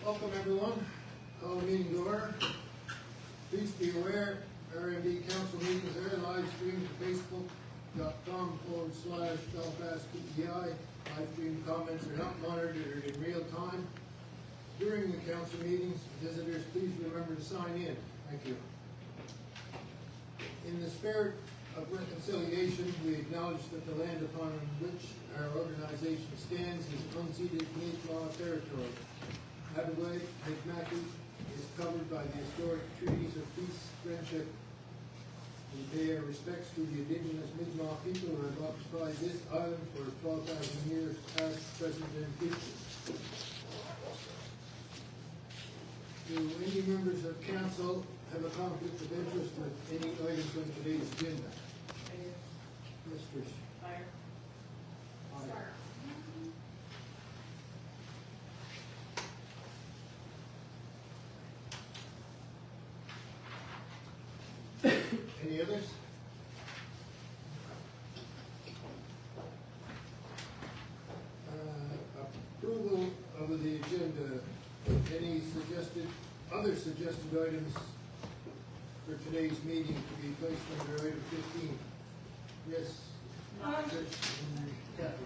Welcome everyone. Call the meeting to order. Please be aware, RMB Council Meetings are live streamed to facebook.com/BelfastPEI. Live stream comments are not monitored in real time. During the council meetings, visitors, please remember to sign in. Thank you. In the spirit of reconciliation, we acknowledge that the land upon which our organization stands is unceded Canadian law territory. Adelaide, Mackie is covered by the historic treaties of peace, friendship. We pay our respects to the indigenous Mi'kmaq people who have occupied this island for 12,000 years, past, present, and future. Do any members of council have a conflict of interest with any items on today's agenda? I do. Yes, Trish. Fire. Fire. Any others? Approval of the agenda. Any other suggested items for today's meeting to be placed under item 15? Yes. Trish and Kathy.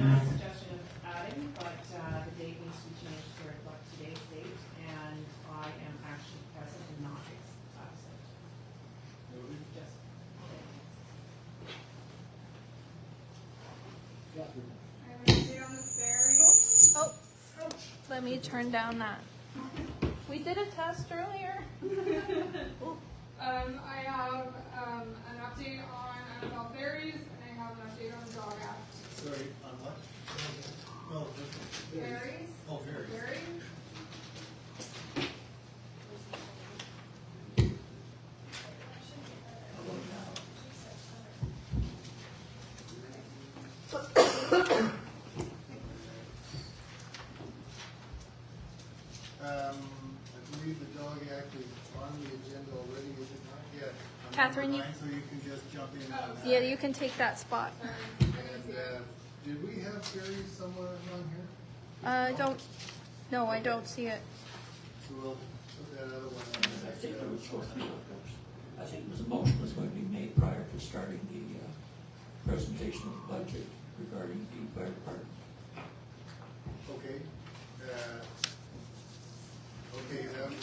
Not a suggestion of adding, but the date needs to be changed to reflect today's date, and I am actually present and not absent. Just Catherine. On the ferry. Oh, let me turn down that. We did a test earlier. I have an update on Annabelle Ferries, and I have an update on the Dog Act. Sorry, on what? No, Ferries? oh, ferries. Ferry? I believe the Dog Act is on the agenda already, is it not yet? On Catherine, number you- 9, so you can just jump in on that. Yeah, you can take that spot. And, did we have ferries somewhere on here? No, I don't see it. So we'll put that other one on the I next. think there was supposed to be, I think it was a motion was going to be made prior to starting the presentation of the budget regarding the fire department. Okay. Okay, that was,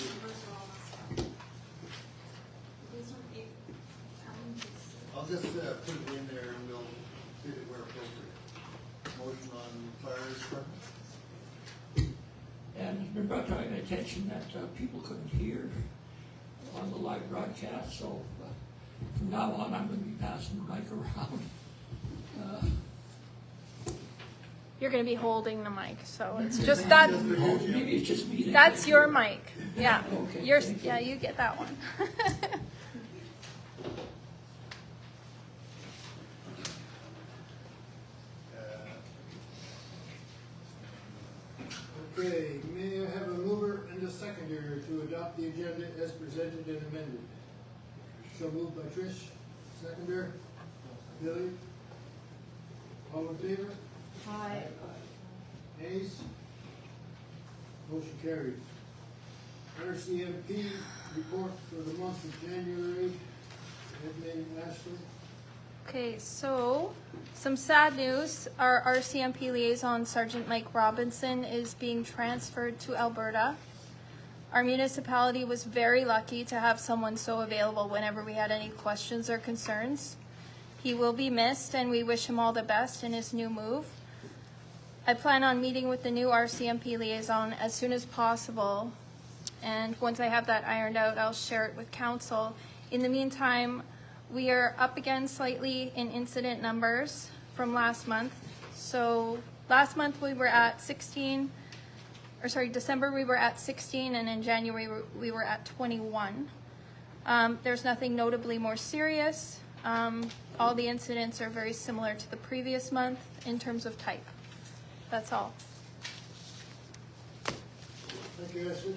I'll just put it in there and we'll fit it where appropriate. Motion on fire department. And it's been brought to my attention that people couldn't hear on the live broadcast, so from now on, I'm going to be passing the mic around. You're going to be holding the mic, so it's just that. Oh, maybe it's just me. That's your mic. Yeah, Okay, yours. thank you. Yeah, you get that one. Okay, may I have a mover and a seconder to adopt the agenda as presented and amended? So moved by Trish, seconder, Billy. All in favor? hi. Nays? Motion carried. RCMP report for the month of January. Edmund Ashley. Okay, so some sad news. Our RCMP liaison, Sergeant Mike Robinson, is being transferred to Alberta. Our municipality was very lucky to have someone so available whenever we had any questions or concerns. He will be missed, and we wish him all the best in his new move. I plan on meeting with the new RCMP liaison as soon as possible, and once I have that ironed out, I'll share it with council. In the meantime, we are up again slightly in incident numbers from last month. So last month we were at 16, or sorry, December we were at 16, and in January we were at 21. There's nothing notably more serious. All the incidents are very similar to the previous month in terms of type. That's all. Thank you, Ashley.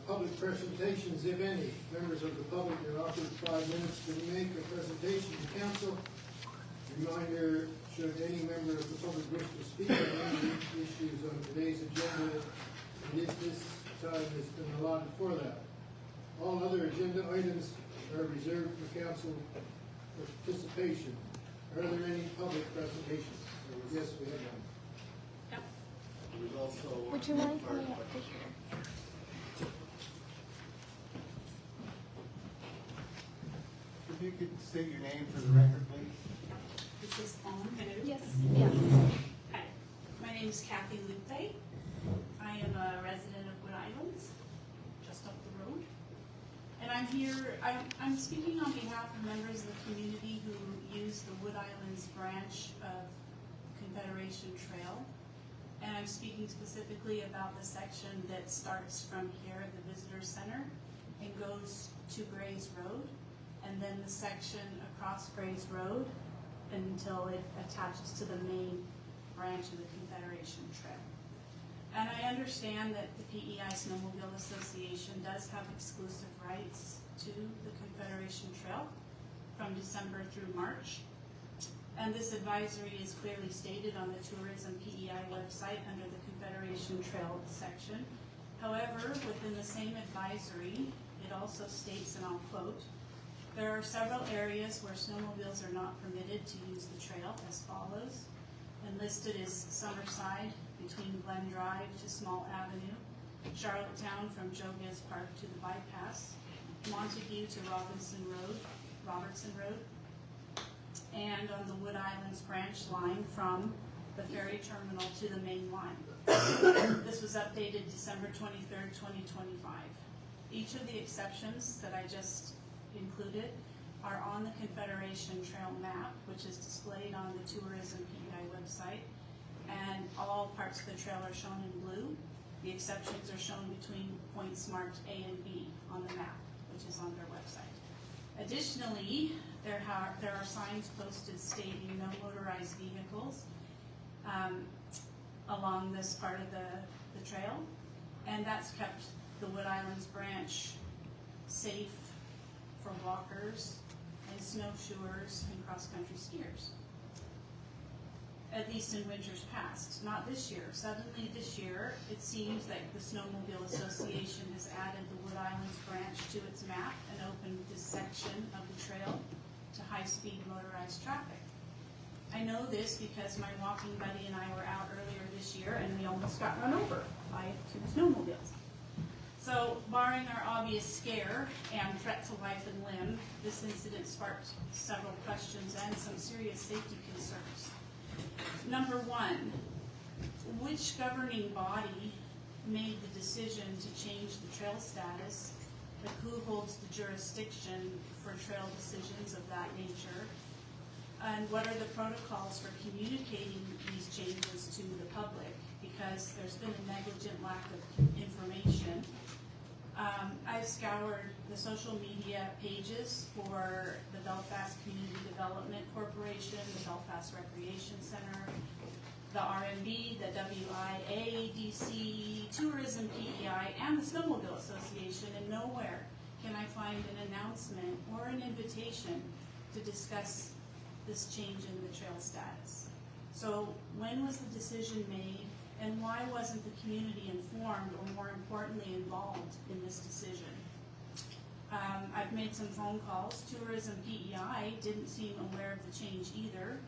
Public presentations, if any. Members of the public are offered 5 minutes to make a presentation to council. Reminder, should any member of the public wish to speak on any issues on today's agenda, and this time has been allotted for that. All other agenda items are reserved for council participation. Are there any public presentations? Yes, we have one. There was also. Would you mind fire coming up to question. here? If you could state your name for the record, please. Is this on? Yes, yeah. Hi, my name is Kathy Lupe. I am a resident of Wood Islands, just up the road. And I'm here, I'm speaking on behalf of members of the community who use the Wood Islands branch of Confederation Trail. And I'm speaking specifically about the section that starts from here at the Visitor Center and goes to Grays Road, and then the section across Grays Road until it attaches to the main branch of the Confederation Trail. And I understand that the PEI Snowmobile Association does have exclusive rights to the Confederation Trail from December through March. And this advisory is clearly stated on the Tourism PEI website under the Confederation Trail section. However, within the same advisory, it also states, and I'll quote, "There are several areas where snowmobiles are not permitted to use the trail as follows," and listed is Summerside between Glen Drive to Small Avenue, Charlottetown from Joe Giz Park to the bypass, Montague to Robertson Road, and on the Wood Islands branch line from the ferry terminal to the main line. This was updated December 23rd, 2025. Each of the exceptions that I just included are on the Confederation Trail map, which is displayed on the Tourism PEI website, and all parts of the trail are shown in blue. The exceptions are shown between points marked A and B on the map, which is on their website. Additionally, there are signs posted stating no motorized vehicles along this part of the trail, and that's kept the Wood Islands branch safe for walkers and snowshoers and cross-country skiers, at least in winters past. Not this year. Suddenly this year, it seems that the Snowmobile Association has added the Wood Islands branch to its map and opened this section of the trail to high-speed motorized traffic. I know this because my walking buddy and I were out earlier this year and we almost got run over by two snowmobiles. So, barring our obvious scare and threat to life and limb, this incident sparked several questions and some serious safety concerns. Number one, which governing body made the decision to change the trail status? Like, who holds the jurisdiction for trail decisions of that nature? And what are the protocols for communicating these changes to the public? Because there's been a negligent lack of information. I've scoured the social media pages for the Belfast Community Development Corporation, the Belfast Recreation Center, the RMB, the WIA, DC, Tourism PEI, and the Snowmobile Association, and nowhere can I find an announcement or an invitation to discuss this change in the trail status. So when was the decision made, and why wasn't the community informed, or more importantly, involved in this decision? I've made some phone calls. Tourism PEI didn't seem aware of the change either,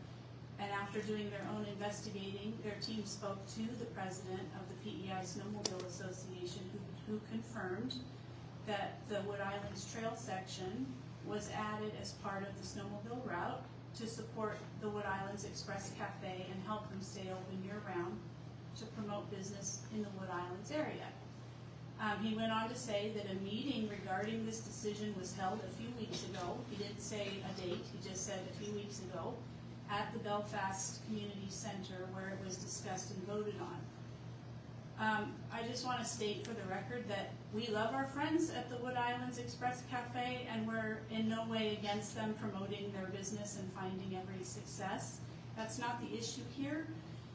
and after doing their own investigating, their team spoke to the president of the PEI Snowmobile Association, who confirmed that the Wood Islands Trail section was added as part of the snowmobile route to support the Wood Islands Express Cafe and help them stay open year-round to promote business in the Wood Islands area. He went on to say that a meeting regarding this decision was held a few weeks ago. He didn't say a date, he just said a few weeks ago, at the Belfast Community Center, where it was discussed and voted on. I just want to state for the record that we love our friends at the Wood Islands Express Cafe, and we're in no way against them promoting their business and finding every success. That's not the issue here.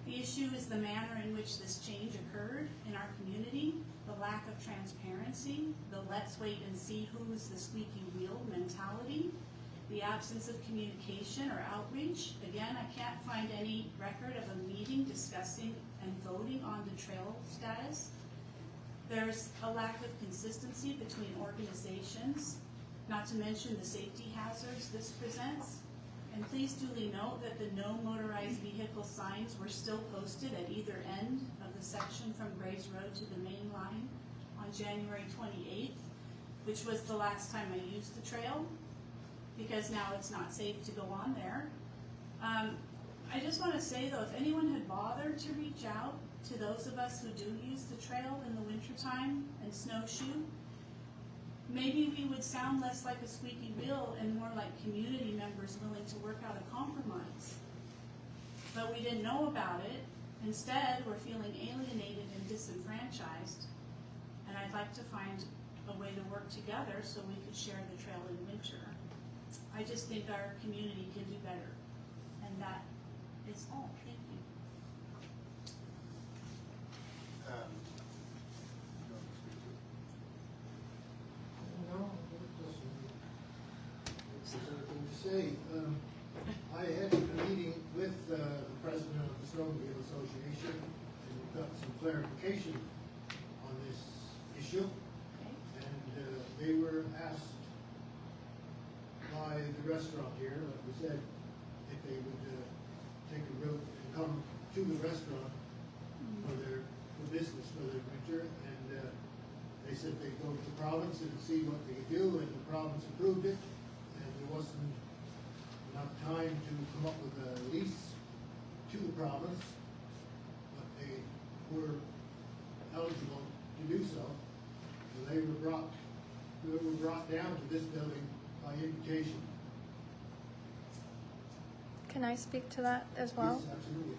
The issue is the manner in which this change occurred in our community, the lack of transparency, the let's wait and see who's the squeaky wheel mentality, the absence of communication or outreach. Again, I can't find any record of a meeting discussing and voting on the trail status. There's a lack of consistency between organizations, not to mention the safety hazards this presents. And please duly note that the no motorized vehicle signs were still posted at either end of the section from Grays Road to the main line on January 28th, which was the last time I used the trail, because now it's not safe to go on there. I just want to say though, if anyone had bothered to reach out to those of us who do use the trail in the wintertime and snowshoe, maybe we would sound less like a squeaky wheel and more like community members willing to work out a compromise. But we didn't know about it. Instead, we're feeling alienated and disenfranchised. And I'd like to find a way to work together so we could share the trail in winter. I just think our community can do better. And that is all. Thank you. No, there's anything to say. I had a meeting with the president of the Snowmobile Association, and we got some clarification on this issue. And they were asked by the restaurant here, like we said, if they would take a route and come to the restaurant for business for their winter, and they said they'd go to the province and see what they could do, and the province approved it, and there wasn't enough time to come up with a lease to the province, but they were eligible to do so. So they were brought down to this building by invitation. Can I speak to that as well? Yes, absolutely.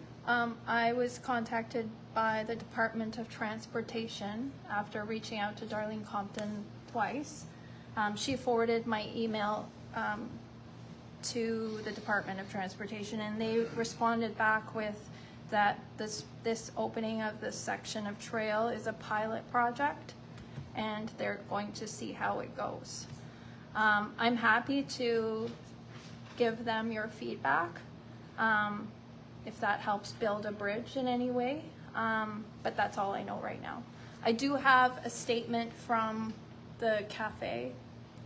I was contacted by the Department of Transportation after reaching out to Darlene Compton twice. She forwarded my email to the Department of Transportation, and they responded back with that this opening of this section of trail is a pilot project, and they're going to see how it goes. I'm happy to give them your feedback if that helps build a bridge in any way, but that's all I know right now. I do have a statement from the cafe,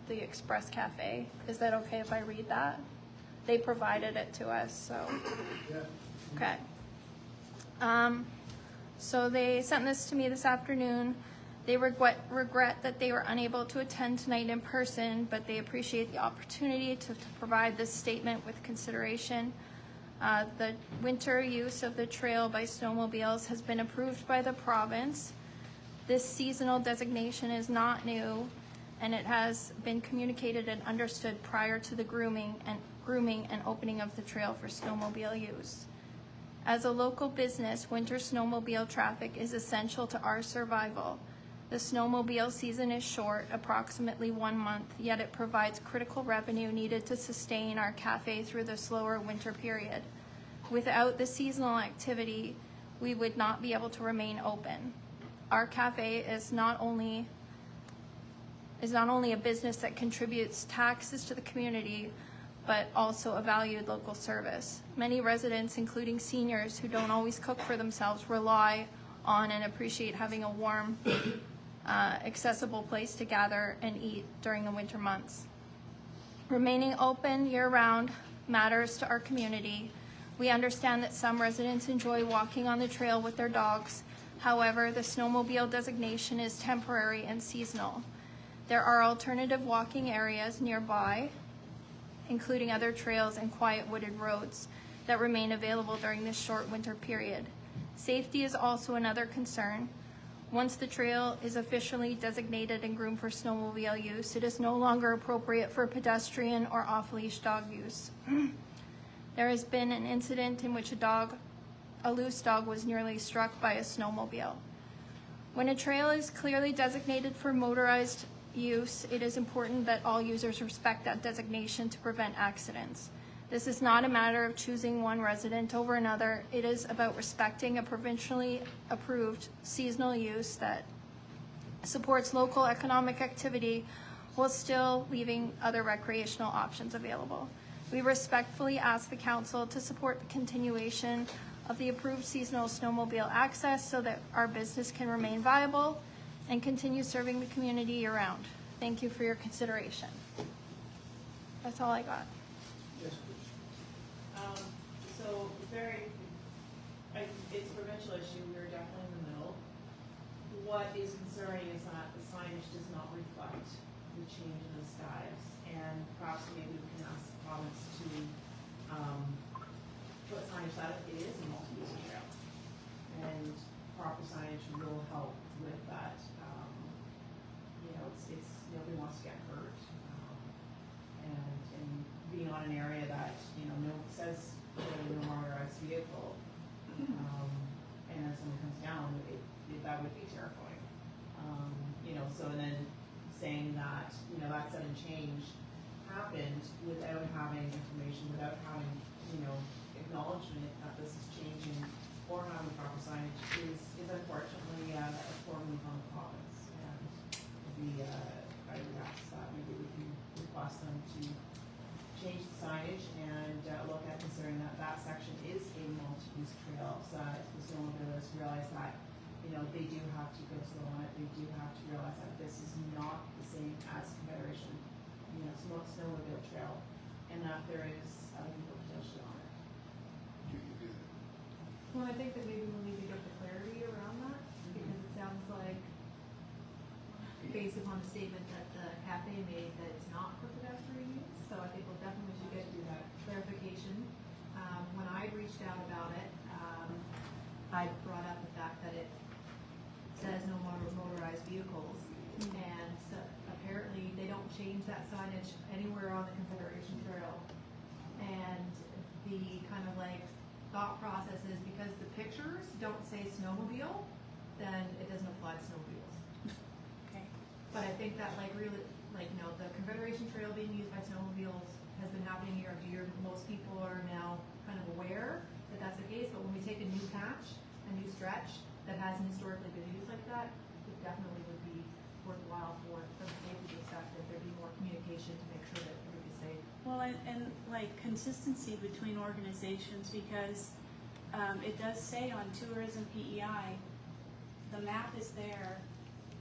the Express Cafe. Is that okay if I read that? They provided it to us, so. Yeah. Okay. So they sent this to me this afternoon. They regret that they were unable to attend tonight in person, but they appreciate the opportunity to provide this statement with consideration. The winter use of the trail by snowmobiles has been approved by the province. This seasonal designation is not new, and it has been communicated and understood prior to the grooming and opening of the trail for snowmobile use. As a local business, winter snowmobile traffic is essential to our survival. The snowmobile season is short, approximately 1 month, yet it provides critical revenue needed to sustain our cafe through the slower winter period. Without the seasonal activity, we would not be able to remain open. Our cafe is not only a business that contributes taxes to the community, but also a valued local service. Many residents, including seniors who don't always cook for themselves, rely on and appreciate having a warm, accessible place to gather and eat during the winter months. Remaining open year-round matters to our community. We understand that some residents enjoy walking on the trail with their dogs. However, the snowmobile designation is temporary and seasonal. There are alternative walking areas nearby, including other trails and quiet wooded roads that remain available during this short winter period. Safety is also another concern. Once the trail is officially designated and groomed for snowmobile use, it is no longer appropriate for pedestrian or off-leash dog use. There has been an incident in which a loose dog was nearly struck by a snowmobile. When a trail is clearly designated for motorized use, it is important that all users respect that designation to prevent accidents. This is not a matter of choosing one resident over another. It is about respecting a provincially approved seasonal use that supports local economic activity while still leaving other recreational options available. We respectfully ask the council to support the continuation of the approved seasonal snowmobile access so that our business can remain viable and continue serving the community year-round. Thank you for your consideration. That's all I got. Yes, please. So it's a provincial issue, we're definitely in the middle. What is concerning is that the signage does not reflect the change in the skies, and perhaps maybe we can ask the province to, put signage that it is a multi-use trail. And proper signage will help with that, it's, nobody wants to get hurt. And being on an area that, no, says no motorized vehicle, and then someone comes down, that would be terrifying. So and then saying that, that sudden change happened without having information, without having, acknowledgement that this is changing or having proper signage is unfortunately, a poor move on the province. And I would ask that maybe we can request them to change the signage and look at considering that section is a multi-use trail, so that the snowmobilers realize that, they do have to go slow on it, they do have to realize that this is not the same as Confederation, snowmobile trail, and that there is other people potentially on it. Well, I think that maybe we'll need to get the clarity around that, because it sounds like, based upon the statement that the cafe made, that it's not for pedestrian use, so I think we'll definitely should get that clarification. When I reached out about it, I brought up the fact that it says no motorized vehicles, and so apparently they don't change that signage anywhere on the Confederation Trail. And the kind of like thought process is because the pictures don't say snowmobile, then it doesn't apply to snowmobiles. Okay. But I think that really, the Confederation Trail being used by snowmobiles has been happening year after year. Most people are now kind of aware that that's the case, but when we take a new patch, a new stretch that hasn't historically been used like that, it definitely would be worthwhile from the safety perspective, there'd be more communication to make sure that everybody's safe. Well, and like consistency between organizations, because it does say on tourism PEI, the map is there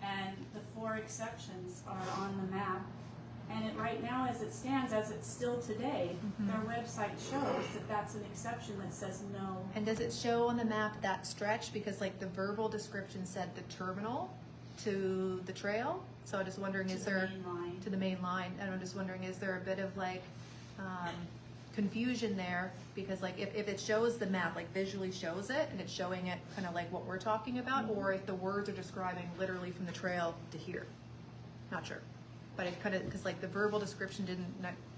and the 4 exceptions are on the map. And right now, as it stands, as it's still today, their website shows that that's an exception that says no. And does it show on the map that stretch? Because the verbal description said the terminal to the trail. So I'm just wondering, is there to the main line? And I'm just wondering, is there a bit of confusion there? Because if it shows the map, visually shows it, and it's showing it kind of like what we're talking about, or if the words are describing literally from the trail to here. Not sure. But it kind of, because the verbal description didn't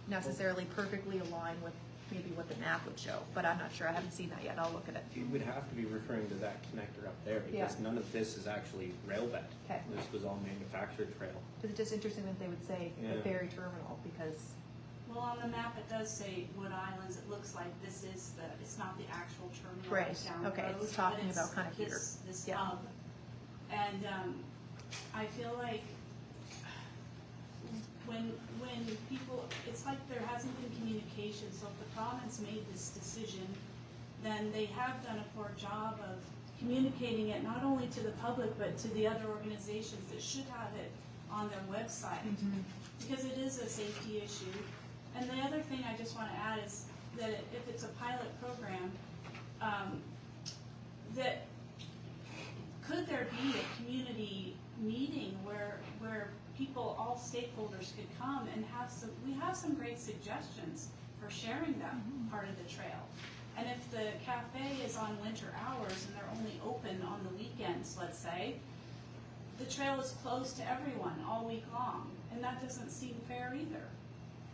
necessarily perfectly align with maybe what the map would show, but I'm not sure, I haven't seen that yet, I'll look at it. You would have to be referring to that connector up there, because none of this is actually rail bed. Okay. This was all manufactured trail. It's just interesting that they would say the ferry terminal, because. Well, on the map, it does say Wood Islands. It looks like this is it's not the actual terminal Right, down the okay, road, it's talking but about kind of here. This Yeah. hub. And I feel like when people, it's like there hasn't been communication, so if the province made this decision, then they have done a poor job of communicating it not only to the public, but to the other organizations that should have it on their website, because it is a safety issue. And the other thing I just want to add is that if it's a pilot program, that could there be a community meeting where people, all stakeholders could come and we have some great suggestions for sharing that part of the trail. And if the cafe is on winter hours and they're only open on the weekends, let's say, the trail is closed to everyone all week long, and that doesn't seem fair either.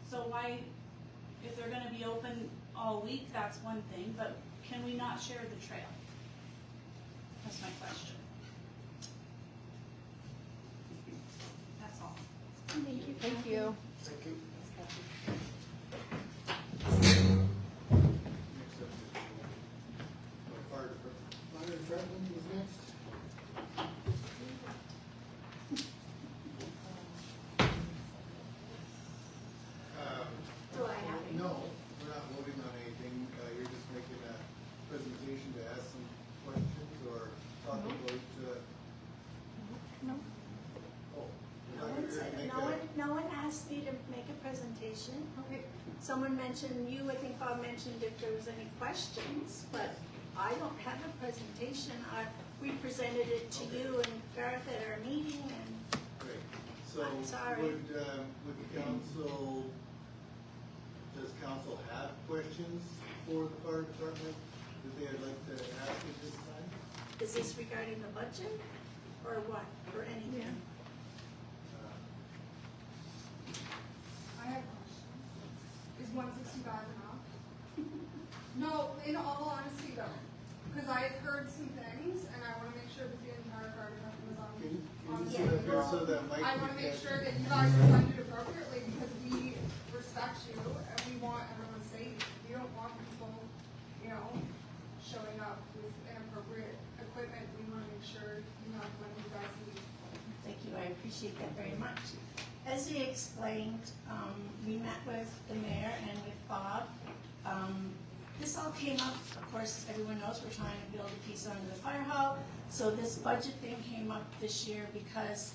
So why, if they're gonna be open all week, that's one thing, but can we not share the trail? That's my question. That's all. Thank you. Thank you. Next up is fire department. Fire department is next. presentation. Okay. Someone mentioned, I think Bob mentioned if there was any questions, but I don't have a presentation. We presented it to you and Gareth at our meeting, and Great. So I'm sorry. would council, does council have questions for the fire department that they'd like to ask at this time? is this regarding the budget or what, or anything? I have a question. Is 165 enough? No, in all honesty though, because I've heard some things and I want to make sure that the entire fire department is Can you on the sit same up here so page. that Mike I want to can make catch sure it? that you guys are funded appropriately because we respect you and we want everyone safe. We don't want people, showing up with inappropriate equipment. We want to make sure you have the money you guys need. Thank you, I appreciate that very much. As he explained, we met with the mayor and with Bob. This all came up, of course, everyone knows we're trying to build a piece under the fire hall. So this budget thing came up this year because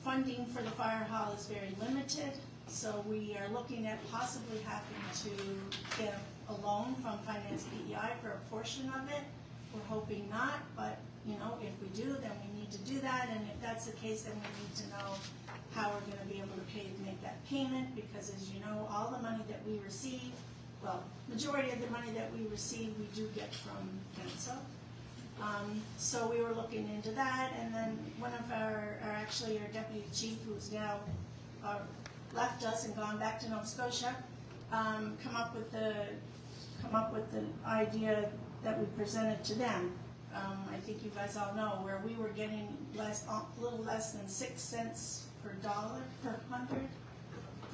funding for the fire hall is very limited. So we are looking at possibly having to get a loan from Finance PEI for a portion of it. We're hoping not, but if we do, then we need to do that, and if that's the case, then we need to know how we're gonna be able to make that payment, because as you know, all the money that we receive, well, majority of the money that we receive, we do get from council. So we were looking into that, and then one of our deputy chief, who's now left us and gone back to Nova Scotia, come up with the idea that we presented to them. I think you guys all know where we were getting a little less than 6 cents per dollar per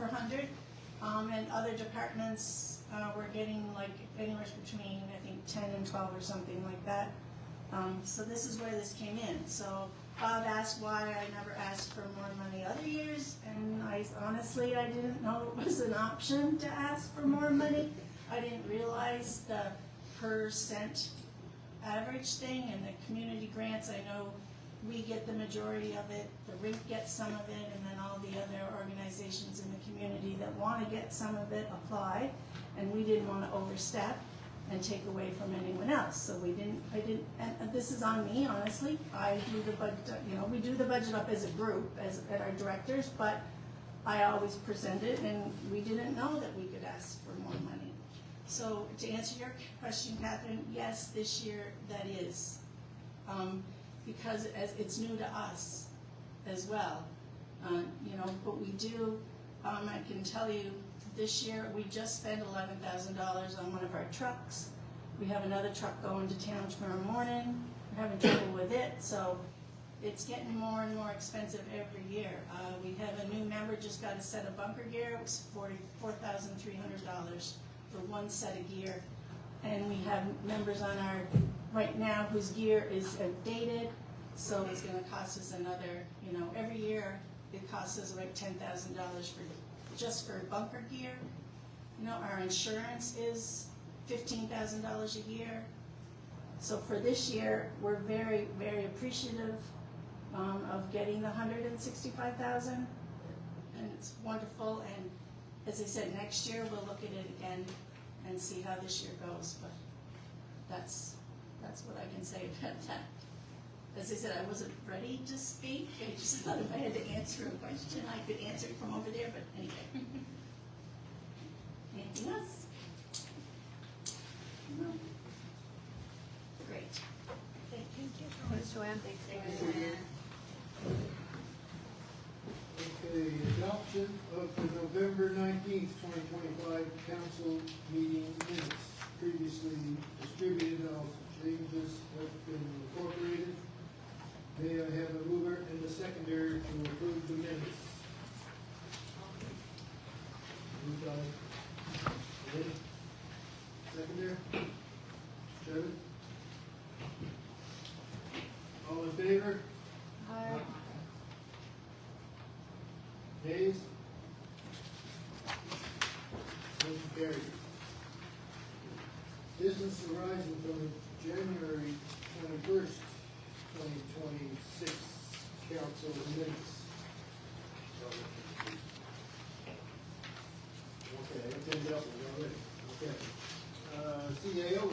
hundred, and other departments were getting like anywhere between I think 10 and 12 or something like that. So this is where this came in. So Bob asked why I never asked for more money other years, and honestly I didn't know it was an option to ask for more money. I didn't realize the per cent average thing, and the community grants, I know we get the majority of it, the RINC gets some of it, and then all the other organizations in the community that want to get some of it apply, and we didn't want to overstep and take away from anyone else, so and this is on me, honestly. I do the budget, we do the budget up as a group, at our directors, but I always present it, and we didn't know that we could ask for more money. So to answer your question, Catherine, yes, this year that is, because it's new to us as well, but we do, I can tell you, this year we just spent $11,000 on one of our trucks. We have another truck going to town tomorrow morning. We're having trouble with it, so it's getting more and more expensive every year. We have a new member, just got a set of bunker gear. It was $4,300 for one set of gear. And we have members on our, right now, whose gear is outdated, so it's gonna cost us another, every year it costs us about $10,000 just for bunker gear. Our insurance is $15,000 a year. So for this year, we're very, very appreciative of getting the $165,000, and it's wonderful. And as I said, next year we'll look at it again and see how this year goes. But that's what I can say about that. As I said, I wasn't ready to speak. I just thought if I had to answer a question, I could answer it from over there. But anyway, anything else? No. Great. Thank you. Thanks, Joanne. Okay, adoption of the November 19th, 2025 council meeting minutes. Previously distributed, all changes have been incorporated. May I have a mover and a seconder to approve the minutes? Moved by Lynn. Seconder? Trevor? All in favor? Aye. Nays? Motion carried. Business arising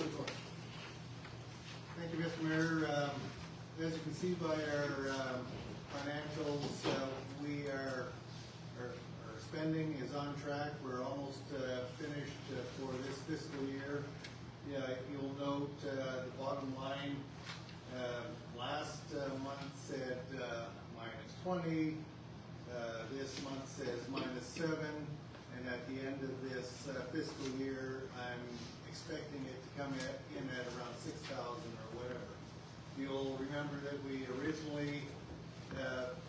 report. Thank you, Mr. Mayor. As you can see by our financials, our spending is on track. We're almost finished for this fiscal year. Yeah, you'll note the bottom line, last month said -20, this month says -7, and at the end of this fiscal year, I'm expecting it to come in at around 6,000 or whatever. You'll remember that we originally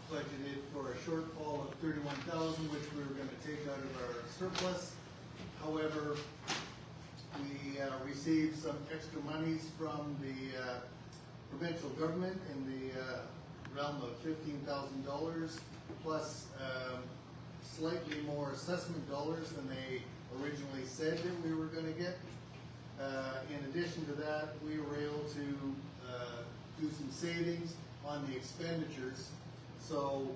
budgeted for a shortfall of 31,000, which we were going to take out of our surplus. However, we received some extra monies from the provincial government in the realm of $15,000, plus slightly more assessment dollars than they originally said that we were going to get. In addition to that, we were able to do some savings on the expenditures. So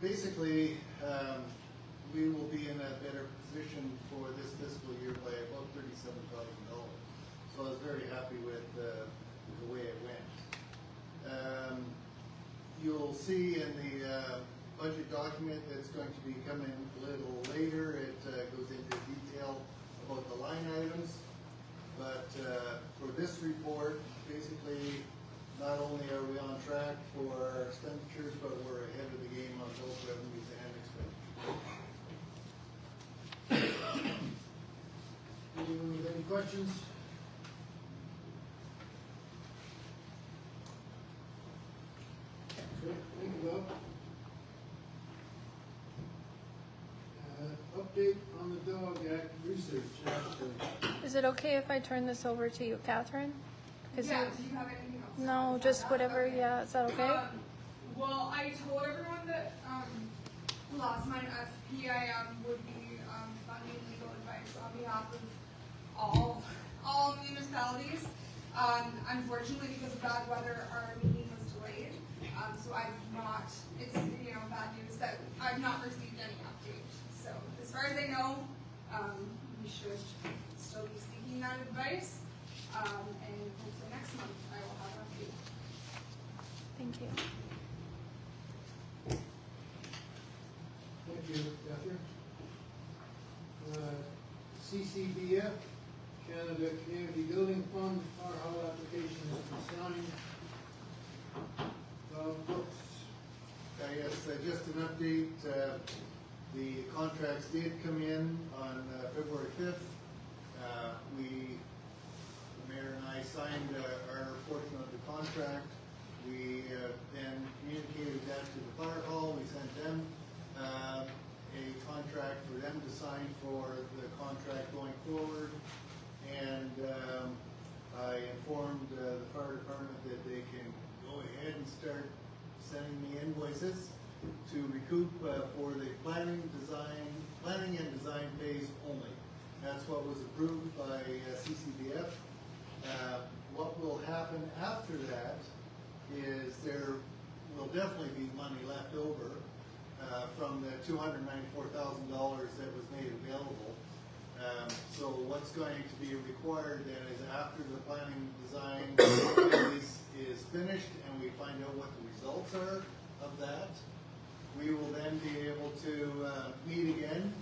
basically, we will be in a better position for this fiscal year by about $37,000. So I was very happy with the way it went. You'll see in the budget document that's going to be coming a little later, it goes into detail about the line items. But for this report, basically, not only are we on track for our expenditures, but we're ahead of the game on both revenues and expenditures. Anyone with any questions? Okay, thank you, Bob. Update on the Dog Act research. Is it okay if I turn this over to you, Catherine? 'Cause Yeah, you- do you have anything else? No, Is just that whatever, okay? yeah, is that okay? Well, I told everyone that, last month FPIM would be, funding legal advice on behalf of all municipalities. Unfortunately, because of bad weather, our meeting was delayed. So I've not, it's, bad news that I've not received any update. So as far as I know, we should still be seeking that advice. And hopefully next month I will have an update. Thank you. Thank you, Catherine. CCBF, Canada Community Building Fund, Fire Hall application has been signed. Brooks. Yes, just an update, the contracts did come in on February 5th. The mayor and I signed our portion of the contract. We then communicated that to the fire hall. We sent them a contract for them to sign for the contract going forward. And I informed the fire department that they can go ahead and start sending me invoices to recoup for the planning and design phase only. That's what was approved by CCBF. What will happen after that is there will definitely be money left over from the $294,000 that was made available. So what's going to be required then is after the planning design phase is finished and we find out what the results are of that, we will then be able to meet again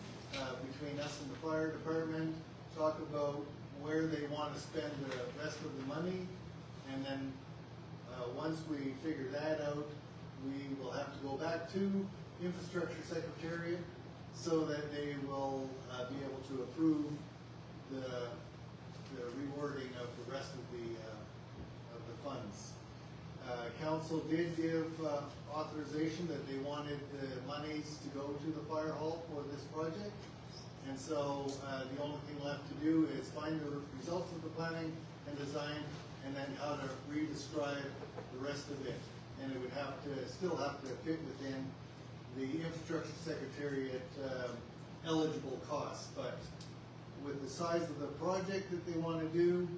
between us and the fire department, talk about where they want to spend the rest of the money, and then once we figure that out, we will have to go back to Infrastructure Secretariat so that they will be able to approve the rewording of the rest of the funds. Council did give authorization that they wanted the monies to go to the fire hall for this project. And so the only thing left to do is find the results of the planning and design and then how to re-describe the rest of it. And it would still have to fit within the Infrastructure Secretariat eligible costs. But with the size of the project that they want to do,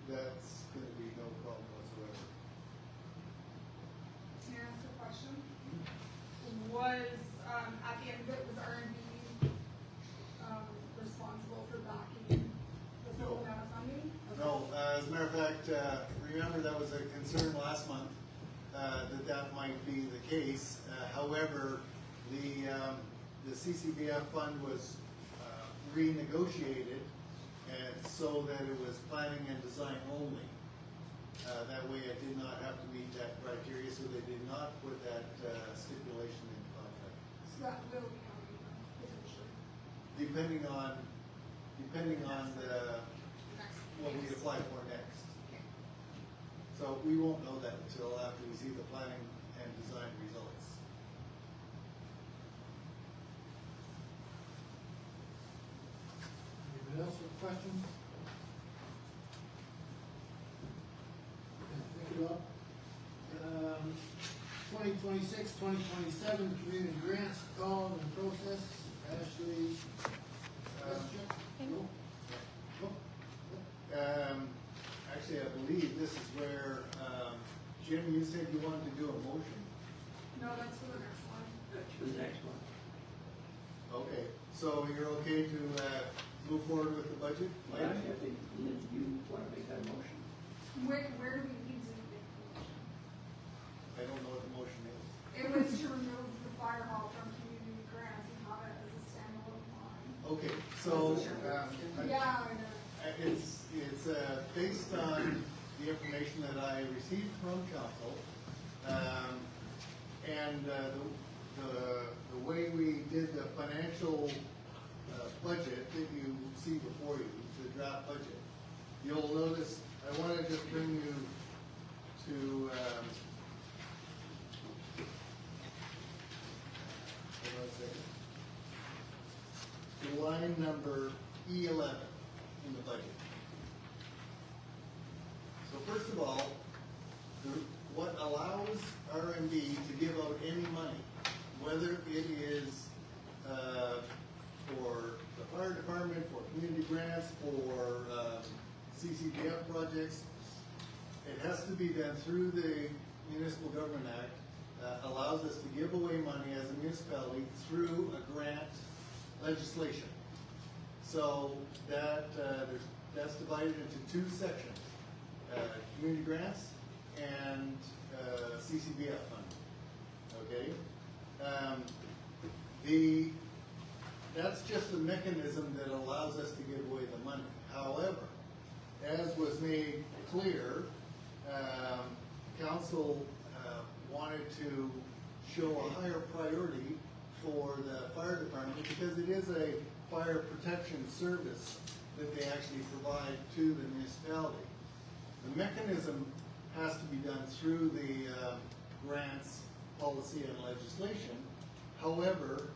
that's going to be no problem whatsoever. Can I ask a question? Was, at the end of it, was RMB responsible for backing the full amount of funding? Okay. No, As a matter of fact, remember that was a concern last month, that might be the case. However, the CCBF fund was renegotiated so that it was planning and design only. That way I did not have to meet that criteria, so they did not put that stipulation in the contract. So that will be coming potentially Depending on next. what we apply for next. So we won't know that until after we see the planning and design results. Anyone else with questions? Thank you, Rob. 2026, 2027 community grants called and processed. Ashley. No? Actually, I believe this is where, Jim, you said you wanted to do a motion. No, that's for the next one. For the next one. Okay, so you're okay to move forward with the budget? I think, Lynn, you want to make that motion? Where do we need to make the motion? I don't know what the motion is. It was to remove the fire hall from community grants and have it as a standalone line. Okay, so, Yeah, I know. it's based on the information that I received from council, and the way we did the financial budget that you see before you, the draft budget. You'll notice, I want to just bring you to, hold on a second. To line number E11 in the budget. So first of all, what allows RMB to give out any money, whether it is for the fire department, for community grants, for CCDF projects, it has to be done through the Municipal Government Act, allows us to give away money as a municipality through a grant legislation. So that's divided into two sections, community grants and CCBF funding, okay? That's just a mechanism that allows us to give away the money. However, as was made clear, council wanted to show a higher priority for the fire department because it is a fire protection service that they actually provide to the municipality. The mechanism has to be done through the grants, policy, and legislation. However,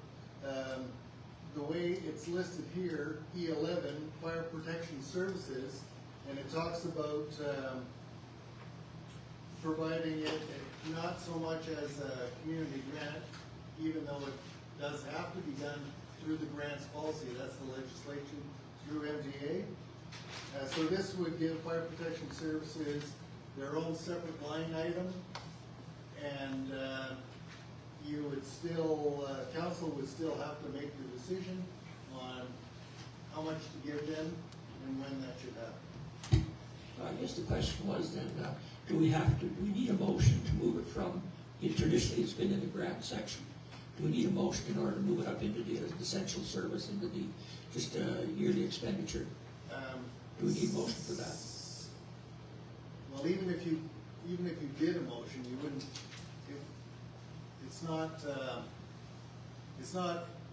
the way it's listed here, E11, fire protection services, and it talks about providing it not so much as a community grant, even though it does have to be done through the grants policy, that's the legislation through MGA. So this would give fire protection services their own separate line item, and you would still, council would still have to make the decision on how much to give them and when that should happen. So I guess the question was then, do we need a motion to move it from, traditionally it's been in the grant section. Do we need a motion in order to move it up into the essential service, into the just yearly expenditure? Do we need a motion for that? Well, even if you did a motion, you wouldn't,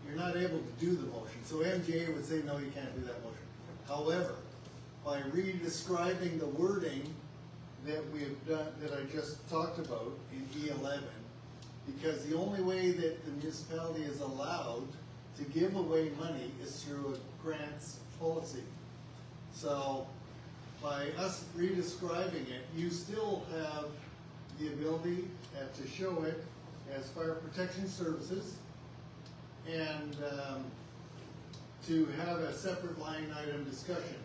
you're not able to do the motion. So MGA would say, no, you can't do that motion. However, by re-describing the wording that we've done, that I just talked about in E11, because the only way that the municipality is allowed to give away money is through a grants policy. So by us re-describing it, you still have the ability to show it as fire protection services and to have a separate line item discussion.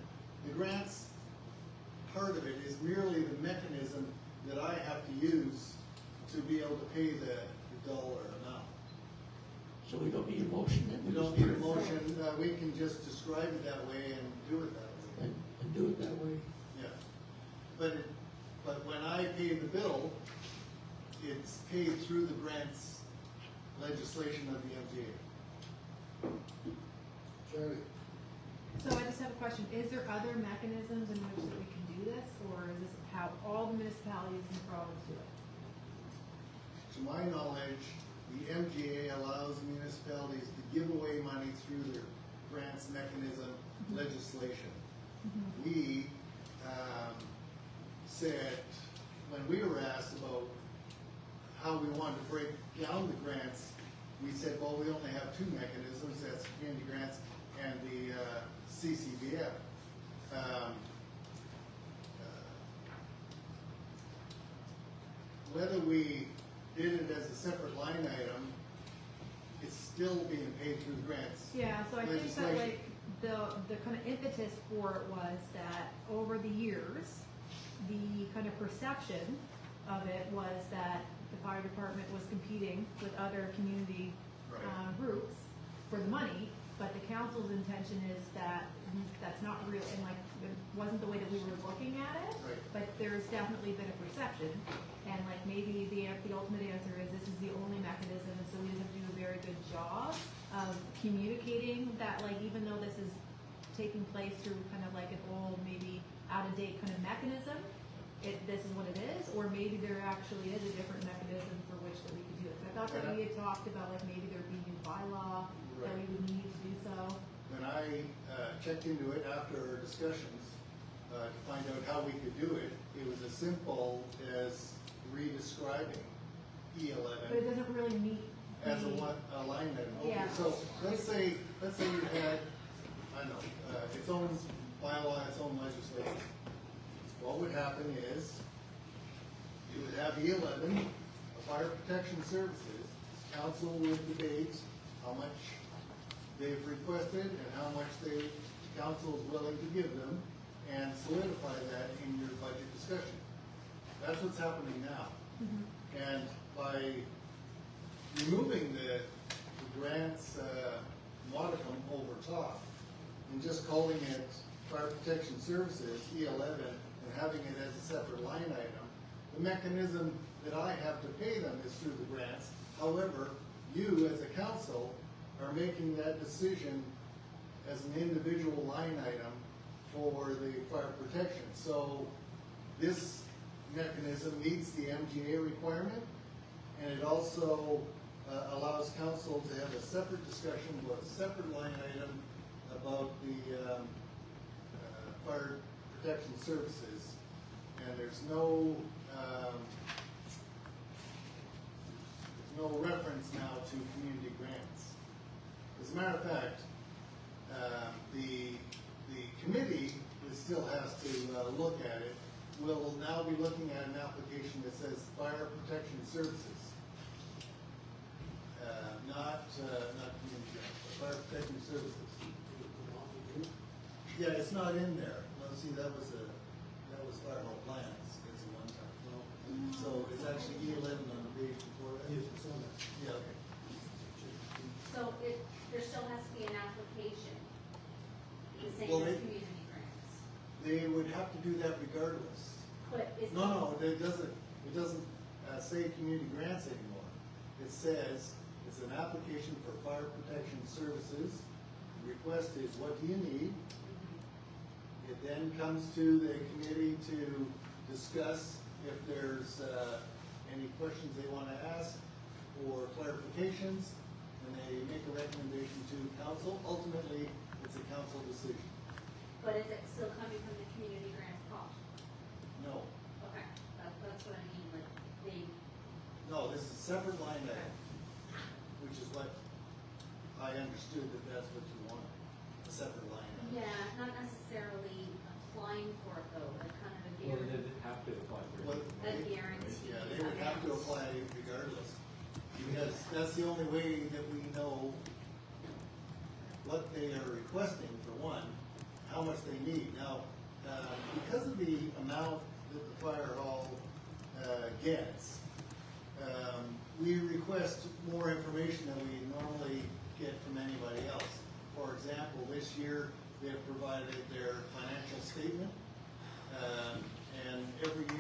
The grants part of it is merely the mechanism that I have to use to be able to pay the dollar amount. So we don't need a motion then? We don't need a motion, we can just describe it that way and do it that way. And do it that way? Yeah. but when I pay the bill, it's paid through the grants legislation of the MGA. Charlie? So I just have a question, is there other mechanisms in which that we can do this, or is this how all the municipalities in the province do it? To my knowledge, the MGA allows municipalities to give away money through their grants mechanism legislation. We said, when we were asked about how we wanted to break down the grants, we said, well, we only have two mechanisms, that's community grants and the CCBF. Whether we did it as a separate line item, it's still being paid through the grants. Yeah, so I think that legislation. like the kind of impetus for it was that over the years, the kind of perception of it was that the fire department was competing with other community Right. groups for the money, but the council's intention is that that's not real, and like, it wasn't the way that we were looking at it. Right. But there's definitely been a perception, and like maybe the ultimate answer is this is the only mechanism, and so we have to do a very good job of communicating that, like, even though this is taking place through kind of like an old, maybe out-of-date kind of mechanism, this is what it is, or maybe there actually is a different mechanism for which that we could do it. So I thought that we had talked about like maybe there'd be new bylaw that we would need to do so. When I checked into it after our discussions to find out how we could do it, it was as simple as re-describing But it E11 doesn't really meet as the- a line item. Okay, Yeah. so let's say you had, I don't know, its own bylaw, its own legislation. What would happen is you would have E11, the Fire Protection Services. Council would debate how much they've requested and how much council is willing to give them, and solidify that in your budget discussion. That's what's happening now. And by removing the grants modicum over top and just calling it Fire Protection Services, E11, and having it as a separate line item, the mechanism that I have to pay them is through the grants. However, you as a council are making that decision as an individual line item for the fire protection. So this mechanism meets the MGA requirement, and it also allows council to have a separate discussion about a separate line item about the fire protection services. And there's no reference now to community grants. As a matter of fact, the committee that still has to look at it will now be looking at an application that says fire protection services. Not community grants, but fire protection services. Yeah, it's not in there. Well, see, that was fire hall plans, it's a one time. So it's actually E11 on the page before that. Yes, it's on that. Yeah, okay. So there still has to be an application, the same Well, as they- community grants. They would have to do that regardless. But is. No, it doesn't say community grants anymore. It says it's an application for fire protection services. The request is, what do you need? It then comes to the committee to discuss if there's any questions they want to ask or clarifications, and they make a recommendation to council. Ultimately, it's a council decision. But is it still coming from the community grants pot? No, Okay, that's what I mean, like, no, this is a separate line item, which is what I understood that's what you want, a separate line item. yeah, not necessarily applying for it though, but kind of a Well, guarantee. they have to apply for What- it. A guarantee. Yeah, they would have to apply regardless, because that's the only way that we know what they are requesting, for one, how much they need. Now, because of the amount that the fire hall gets, we request more information than we normally get from anybody else. For example, this year, they have provided their financial statement, and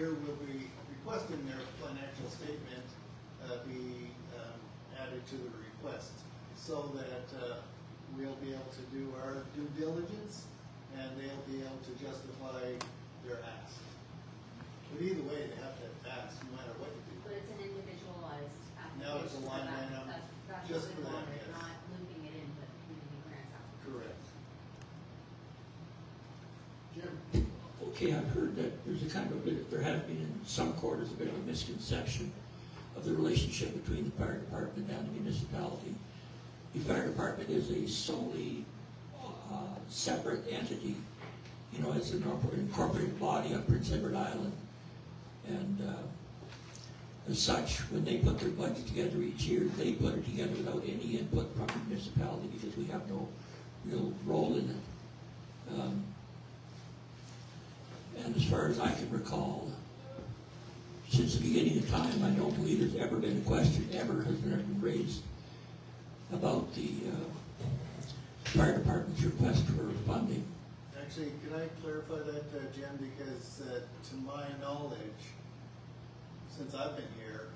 here will be requesting their financial statement be added to the request so that we'll be able to do our due diligence and they'll be able to justify their ask. But either way, they have to ask, no matter what you do. But it's an individualized application. Now it's a line for that. item That's just what for we that, wanted, yes. not looping it in with community grants application. Correct. Jim? Okay, I've heard that there's a kind of a bit, there has been in some quarters a bit of a misconception of the relationship between the fire department and the municipality. The fire department is a solely separate entity, you know, it's an incorporated body on Prince Edward Island. And as such, when they put their budget together each year, they put it together without any input from the municipality because we have no real role in it. And as far as I can recall, since the beginning of time, I don't believe there's ever been a question, ever has been raised about the fire department's request for funding. Actually, can I clarify that, Jim? Because to my knowledge, since I've been here,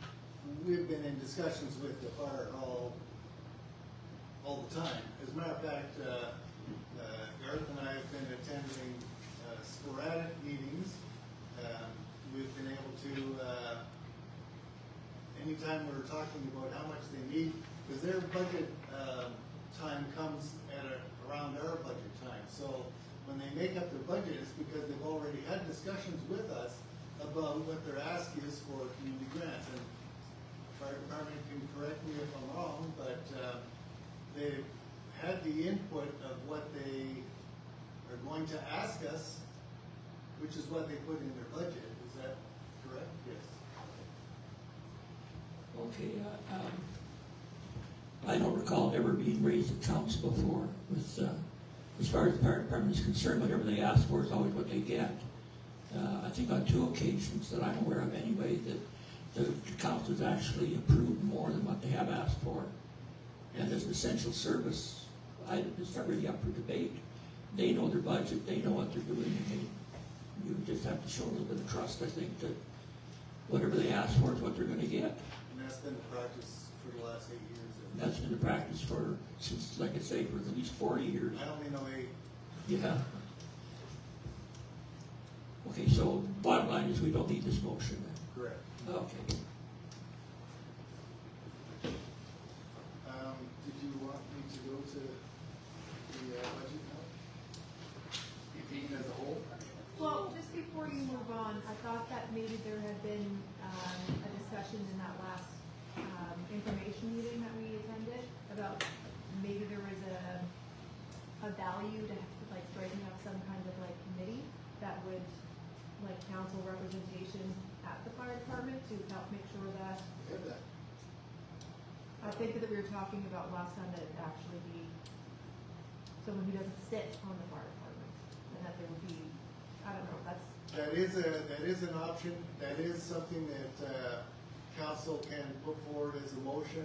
we've been in discussions with the fire hall all the time. As a matter of fact, Garth and I have been attending sporadic meetings. We've been able to, anytime we're talking about how much they need, because their budget time comes at around our budget time. So when they make up their budget, it's because they've already had discussions with us about what their ask is for community grants. And fire department can correct me if I'm wrong, but they've had the input of what they are going to ask us, which is what they put in their budget. Is that correct? Yes. Okay, I don't recall it ever being raised at council before with, as far as the fire department is concerned, whatever they ask for is always what they get. I think on 2 occasions that I'm aware of anyway, that the council has actually approved more than what they have asked for. And as an essential service, it's not really up for debate. They know their budget, they know what they're doing, and you just have to show a little bit of trust, I think, that whatever they ask for is what they're gonna get. And that's been the practice for the last 8 years. And that's been the practice for, since, like I say, for at least 40 years. I only know 8. Yeah. Okay, so bottom line is we don't need this motion then. Correct. Okay. Did you want me to go to the budget now? As a whole? Well, just before you move on, I thought that maybe there had been a discussion in that last information meeting that we attended about maybe there was a value to like striking up some kind of like committee that would like council representation at the fire department to help make sure that, We have that. I think that we were talking about last time that it actually be someone who doesn't sit on the fire department, and that there would be, I don't know, that's, That is an option. That is something that council can put forward as a motion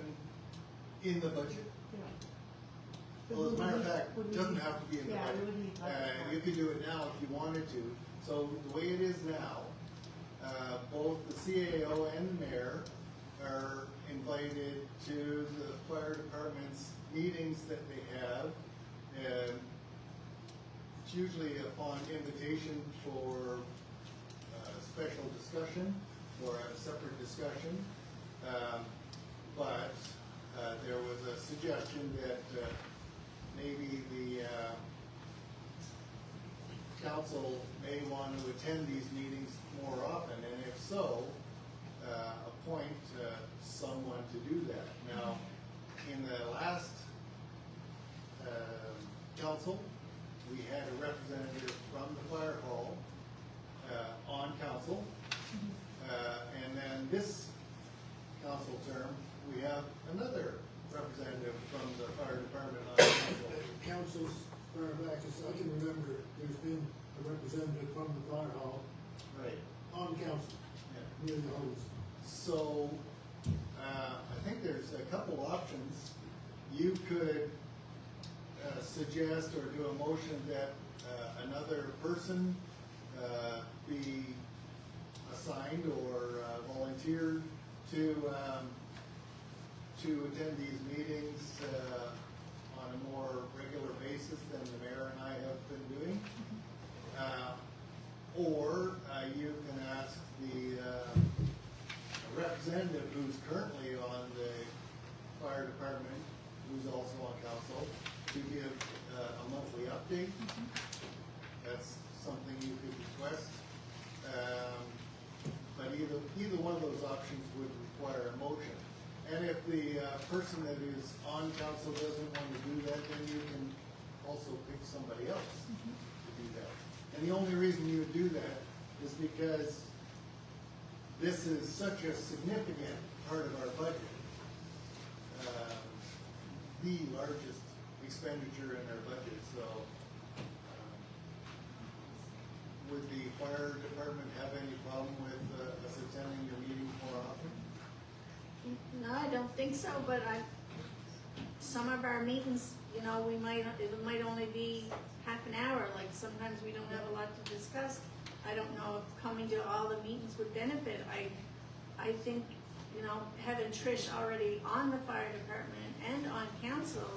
in the budget. you know. Well, as a matter of fact, Would it we doesn't need- have to be in the Yeah, we budget. would need budget for You it. could do it now if you wanted to. So the way it is now, both the CAO and the mayor are invited to the fire department's meetings that they have. And it's usually upon invitation for special discussion or a separate discussion. But there was a suggestion that maybe the council may want to attend these meetings more often, and if so, appoint someone to do that. Now, in the last council, we had a representative from the fire hall on council, and then this council term, we have another representative from the fire department on council. Councils, far back as I can remember, there's been a representative from the fire hall Right. on council, Yeah. nearly always. So, I think there's a couple options. You could suggest or do a motion that another person be assigned or volunteered to attend these meetings on a more regular basis than the mayor and I have been doing. Or you can ask the representative who's currently on the fire department, who's also on council, to give a monthly update. That's something you could request. But either one of those options would require a motion. And if the person that is on council doesn't want to do that, then you can also pick somebody else to do that. And the only reason you would do that is because this is such a significant part of our budget. The largest expenditure in our budget, so would the fire department have any problem with us attending your meeting more often? No, I don't think so, but some of our meetings, you know, it might only be half an hour, like sometimes we don't have a lot to discuss. I don't know if coming to all the meetings would benefit. I think, you know, having Trish already on the fire department and on council,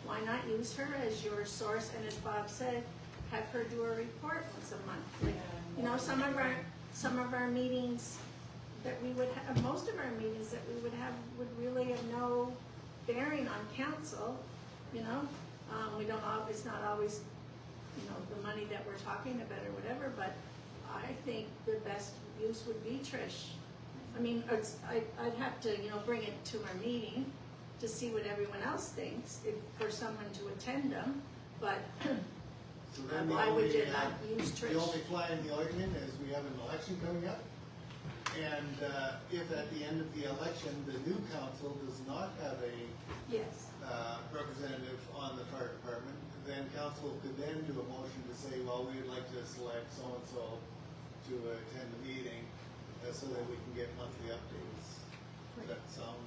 why not use her as your source, and as Bob said, have her do a report once a month. Like, you know, some of our meetings that we would have, most of our meetings that we would have would really have no bearing on council, you know? It's not always, you know, the money that we're talking about or whatever, but I think the best use would be Trish. I mean, I'd have to, you know, bring it to our meeting to see what everyone else thinks, for someone to attend them, but So then why would you not use Trish? The only fly in the ointment is we have an election coming up. And if at the end of the election, the new council does not have a Yes. representative on the fire department, then council could then do a motion to say, well, we would like to select so-and-so to attend the meeting so that we can get monthly updates. Does that sound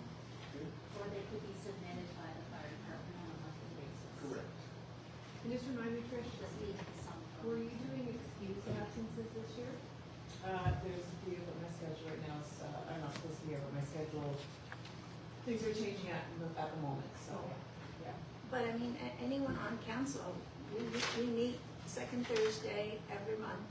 good? Or they could be submitted by the fire department on a monthly basis. Correct. And just remind me, Trish, Just need some. were you doing excused absences this year? There's a few, but my schedule right now is, I'm not supposed to be here, but my schedule, things are changing at the moment, so, yeah. But I mean, anyone on council, we meet second Thursday every month.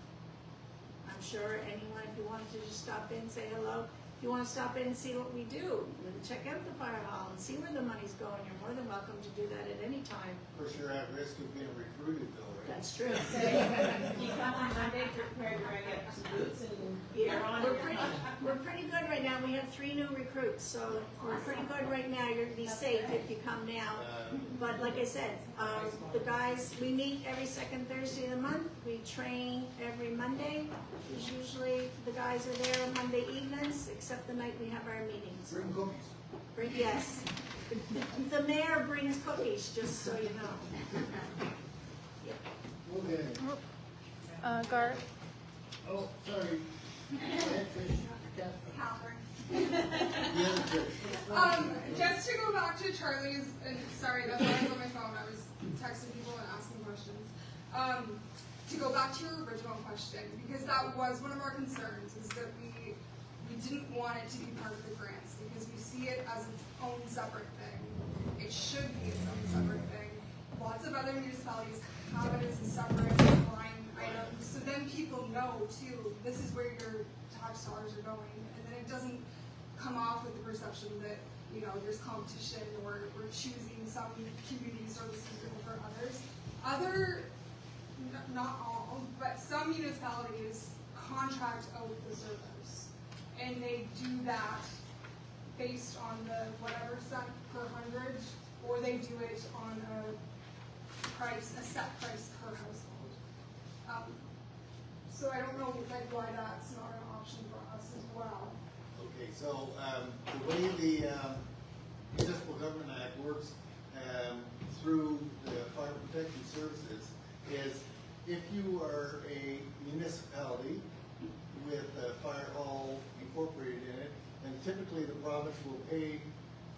I'm sure anyone, if you wanted to just stop in, say hello, if you want to stop in and see what we do, check out the fire hall and see where the money's going, you're more than welcome to do that at any time. Of course, you're at risk of being recruited though, right? That's true. You come on Monday prepared to bring up some boots and Yeah, you're on we're pretty good right now. We have 3 new recruits, so we're pretty good right now. You're gonna be safe if you come now. But like I said, the guys, we meet every second Thursday of the month. We train every Monday. Because usually the guys are there Monday evenings, except the night we have our meetings. Bring cookies. Yes. The mayor brings cookies, just so you know. Okay. Garth? Oh, sorry. Just to go back to Charlie's, and sorry, that's why I was on my phone, I was texting people and asking questions. To go back to your original question, because that was one of our concerns, is that we didn't want it to be part of the grants, because we see it as its own separate thing. It should be its own separate thing. Lots of other municipalities have it as a separate line item, so then people know too, this is where your tax dollars are going, and then it doesn't come off with the perception that, you know, there's competition or we're choosing some community services over others. Not all, but some municipalities contract out the service, and they do that based on the whatever cent per hundred, or they do it on a set price per household. So I don't know why that's not an option for us as well. Okay, so the way the Municipal Government Act works through the Fire Protection Services is if you are a municipality with a fire hall incorporated in it, then typically the province will pay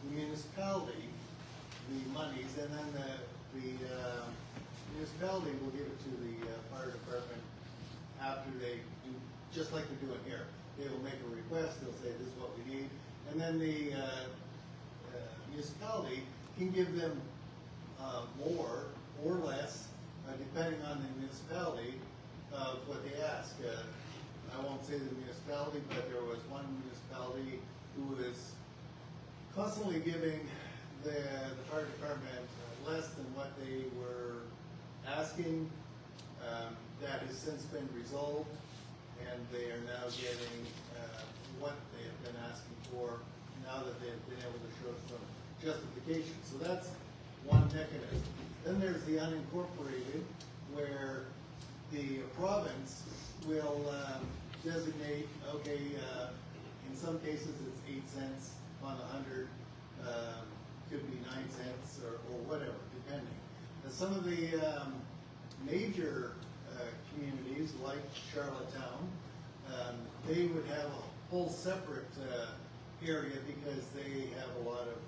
the municipality the monies, and then the municipality will give it to the fire department after they do just like they're doing here. They will make a request, they'll say, this is what we need, and then the municipality can give them more or less, depending on the municipality, of what they ask. I won't say the municipality, but there was one municipality who was constantly giving the fire department less than what they were asking. That has since been resolved, and they are now getting what they have been asking for now that they've been able to show some justification. So that's one mechanism. Then there's the unincorporated, where the province will designate, okay, in some cases it's 8 cents on 100, could be 9 cents or whatever, depending. And some of the major communities, like Charlottetown, they would have a whole separate area because they have a lot of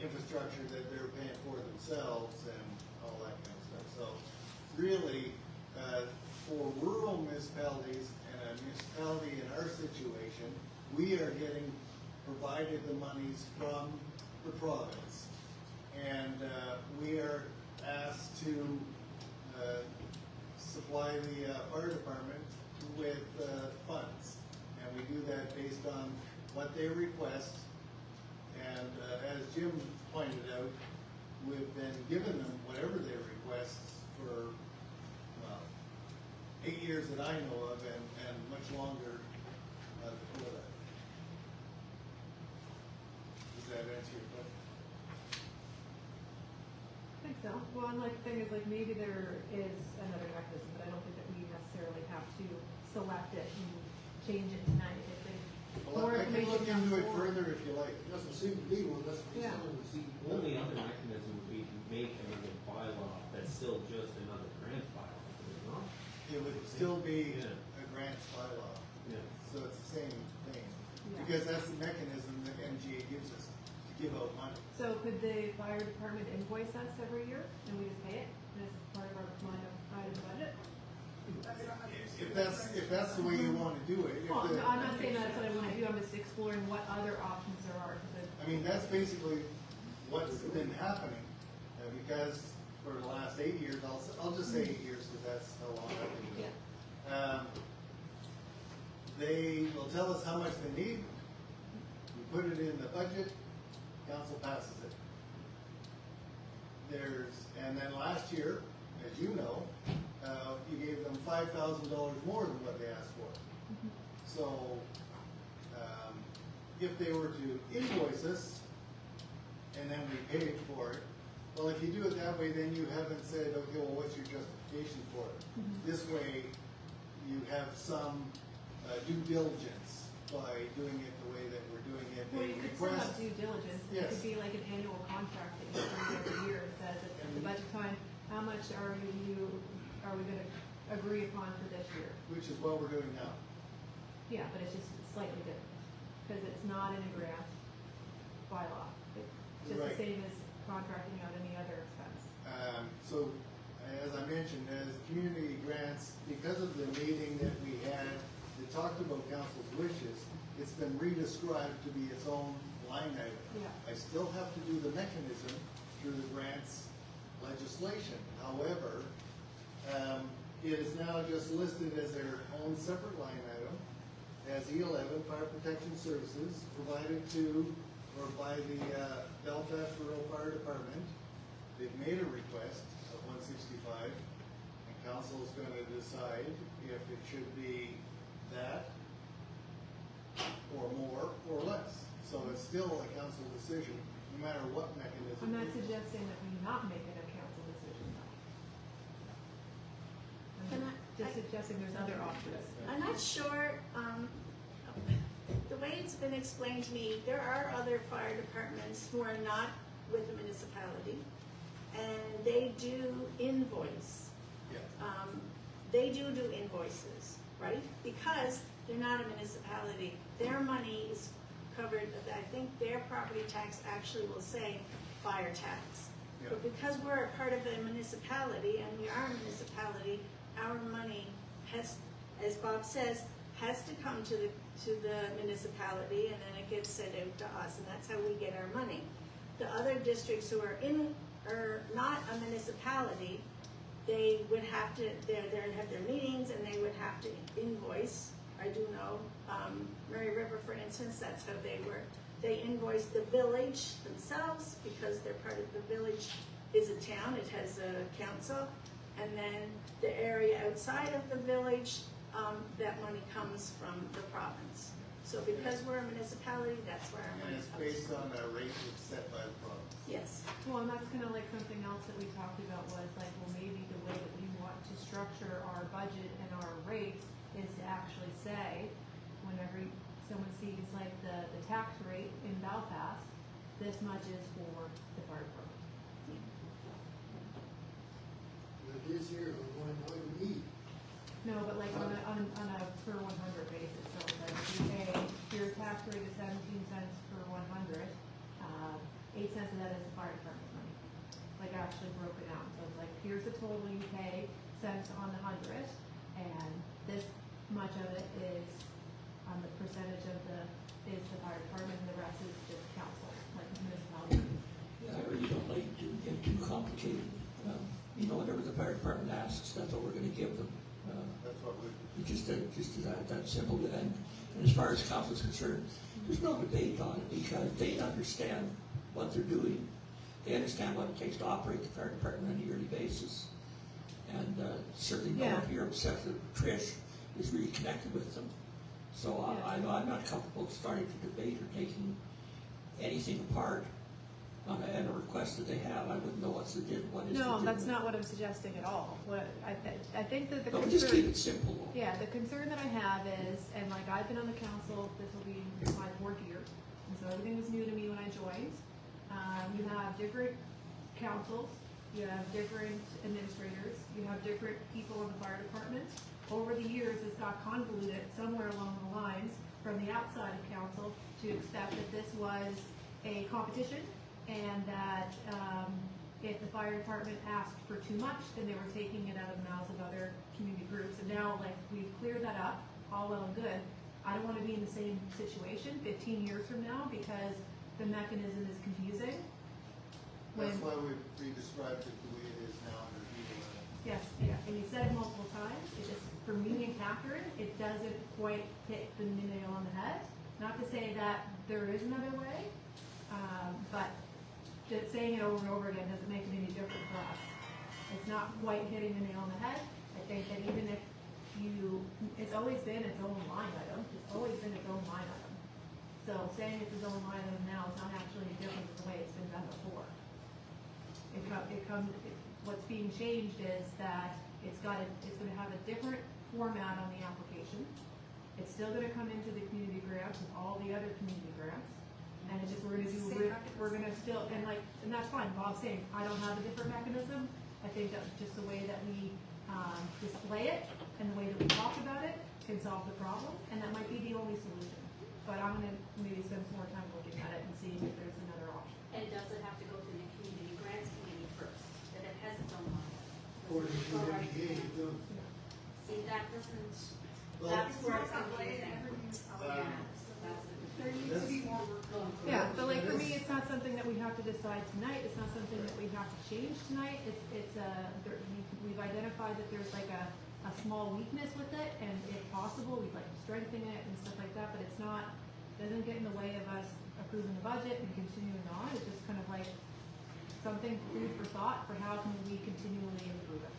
infrastructure that they're paying for themselves and all that kind of stuff. So really, for rural municipalities and a municipality in our situation, we are getting provided the monies from the province. And we are asked to supply the fire department with funds. And we do that based on what they request. And as Jim pointed out, we've been giving them whatever they request for 8 years that I know of, and much longer before that. Does that answer your question? I think so. Well, and like the thing is, like, maybe there is another mechanism, but I don't think that we necessarily have to select it and change it tonight. If they Well, I can look into it further if you like. It doesn't seem to be one, that's what Yeah. someone would see. The only other mechanism would be to make another bylaw that's still just another grant bylaw, is it not? It would still be Yeah. a grant bylaw. Yeah. So it's the same thing. Yeah. Because that's the mechanism that MGA gives us to give out money. So could the fire department invoice us every year and we just pay it as part of our line of item budget? If that's the way you want to do it. if Well, the- no, I'm not saying that's what I want to do, I'm just exploring what other options there are, because I mean, that's basically what's been happening, because for the last 8 years, I'll just say 8 years, because that's how long I've been doing it. They will tell us how much they need, we put it in the budget, council passes it. And then last year, as you know, you gave them $5,000 more than what they asked for. So, if they were to invoice us, and then we paid for it, well, if you do it that way, then you haven't said, okay, well, what's your justification for it? This way, you have some due diligence by doing it the way that we're doing it. well, They you could still have request- due diligence. It Yes. could be like an annual contract that you do every year. It says at the budget time, how much are we gonna agree upon for this year? Which is what we're doing now. Yeah, but it's just slightly different, because it's not in a grant bylaw. It's just the Right. same as contracting out any other expense. So, as I mentioned, as community grants, because of the meeting that we had that talked about council's wishes, it's been redescribed to be its own line item. Yeah. I still have to do the mechanism through the grants legislation. However, it is now just listed as their own separate line item, as E11, Fire Protection Services, provided to, or by the Belfast Rural Fire Department. They've made a request of 165, and council is gonna decide if it should be that, or more, or less. So it's still a council decision, no matter what mechanism. I'm not we use. suggesting that we not make it a council decision, though. Can I'm I- just suggesting there's other options. I'm not sure, the way it's been explained to me, there are other fire departments who are not with the municipality, and they do invoice. Yeah. They do invoices, right? Because they're not a municipality, their money is covered, I think their property tax actually will say fire tax. Yeah. But because we're a part of a municipality, and we are a municipality, our money has as Bob says, has to come to the municipality, and then it gets sent out to us, and that's how we get our money. The other districts who are not a municipality, they would have to, they have their meetings, and they would have to invoice. I do know, Murray River, for instance, that's how they work. They invoice the village themselves, because they're part of the village is a town, it has a council, and then the area outside of the village, that money comes from the province. So because we're a municipality, that's where our And money it's comes based from. on a rate that's set by the province. Yes. Well, and that's kind of like something else that we talked about was like, well, maybe the way that we want to structure our budget and our rates is to actually say, whenever someone sees like the tax rate in Belfast, this much is for the fire department. It is here on line item E. No, but like on a per 100 basis, so it's like if you pay, your tax rate is 17 cents per 100, 8 cents of that is the fire department money. Like actually broken out, so it's like, here's the total you pay, cents on the 100, and this much of it is, the percentage of is the fire department, and the rest is just council, like municipality. Yeah, I really don't like to get too complicated. Whatever the fire department asks, that's what we're gonna give them. That's what we, Just that simple. And as far as council's concerned, there's no debate on it, because they understand what they're doing. They understand what it takes to operate the fire department on a yearly basis. And certainly no one here except that Trish is really connected with them. So I'm not comfortable starting to debate or taking anything apart on a request that they have. I wouldn't know what's the what is No, the that's not what I'm suggesting at all. What I think that the But concern. just keep it simple. Yeah, the concern that I have is, and like I've been on the council, this will be my 4th year, and so everything was new to me when I joined. You have different councils, you have different administrators, you have different people in the fire department. Over the years, it's got convoluted somewhere along the lines from the outside of council to expect that this was a competition, and that if the fire department asked for too much, then they were taking it out of the mouths of other community groups. And now, like, we've cleared that up, all well and good. I don't want to be in the same situation 15 years from now, because the mechanism is confusing. that's why we re-described it the way it is now under Eagle. Yes, yeah, and you said it multiple times, it just, for me and Catherine, it doesn't quite hit the nail on the head. Not to say that there is another way, but just saying it over and over again doesn't make it any different for us. It's not quite hitting the nail on the head. I think that even if it's always been its own line item, it's always been its own line item. So saying it's its own line item now is not actually any different than the way it's been done before. What's being changed is that it's gonna have a different format on the application. It's still gonna come into the community grants with all the other community grants. And it's just, we're gonna still, and that's fine, Bob's saying, I don't have a different mechanism. I think that just the way that we, display it and the way that we talk about it can solve the problem, and that might be the only solution. But I'm gonna maybe spend some more time looking at it and seeing if there's another option. And does it have to go to the community grants committee first, that it has its own line? According to the MBA, it does. See, that doesn't, Well, that's It's where not it's that way in confusing. every municipality. That's the There needs to be more work done. Yeah, but like for me, it's not something that we have to decide tonight, it's not something that we have to change tonight, we've identified that there's like a small weakness with it, and if possible, we'd like to strengthen it and stuff like that, but it's not, doesn't get in the way of us approving the budget and continuing on, it's just kind of like something food for thought for how can we continually improve it.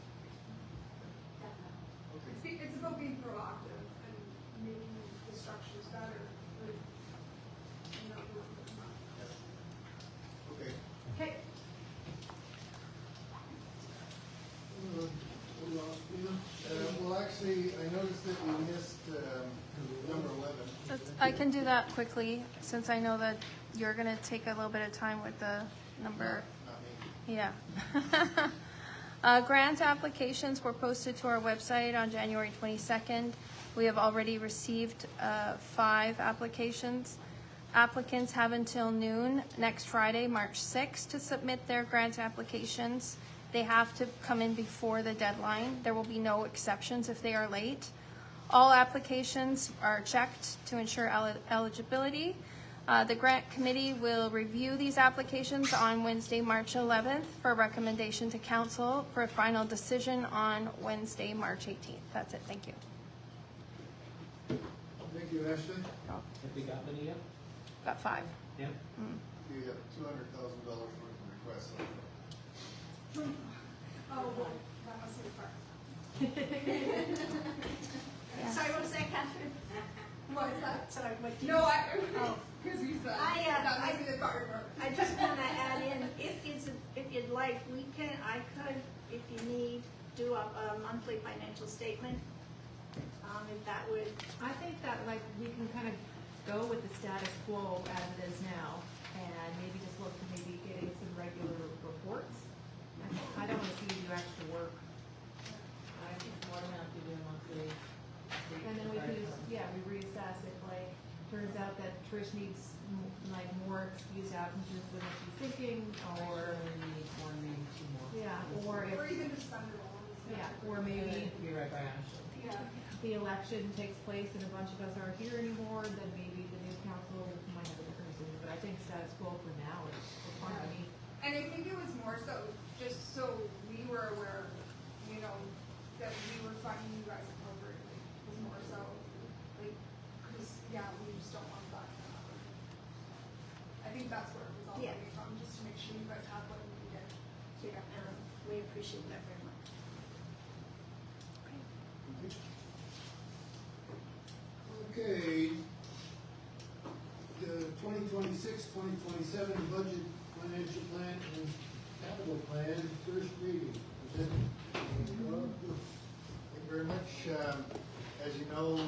It's about being proactive and making the structures better. Okay. Okay, Well, actually, I noticed that we missed, number 11. I can do that quickly, since I know that you're gonna take a little bit of time with the number. Not me. Yeah. Grant applications were posted to our website on January 22nd. We have already received 5 applications. Applicants have until noon next Friday, March 6th, to submit their grant applications. They have to come in before the deadline. There will be no exceptions if they are late. All applications are checked to ensure eligibility. The grant committee will review these applications on Wednesday, March 11th for recommendation to council for a final decision on Wednesday, March 18th. That's it. Thank you. Thank you, Ashley. Have we got many yet? Got 5. Yeah. We have $200,000 worth of requests so far. Oh, well, that must be far. Yeah. Sorry, what was that, Catherine? What is that? Sorry, what did No, you- Oh. because you said, I, that must be the fire part. I just wanna add in, if you'd like, I could, if you need, do a monthly financial statement. If that would, I think that like we can kind of go with the status quo as it is now and maybe just look to maybe getting some regular reports. I don't want to see you do extra work. I think more than happy to do a monthly. And then we can just, yeah, we reassess if like, turns out that Trish needs like more excused absences than what she's thinking, or, Maybe one, maybe 2 more. yeah, or Or if, even just spend it all. yeah, or maybe Be right by Ashley. Yeah. the election takes place and a bunch of us aren't here anymore, then maybe the new council might have a different decision, but I think status quo for now is fine. I mean, And I think it was more so, just so we were aware, you know, that we were funding you guys appropriately, was more so, like, cause, yeah, we just don't want that to happen. I think that's where it was all Yeah. coming from, just to make sure you guys have what you needed. we appreciate that very much. Okay. The 2026-2027 budget, financial plan, and capital plan, first reading. Presented. Thank you very much. As you know,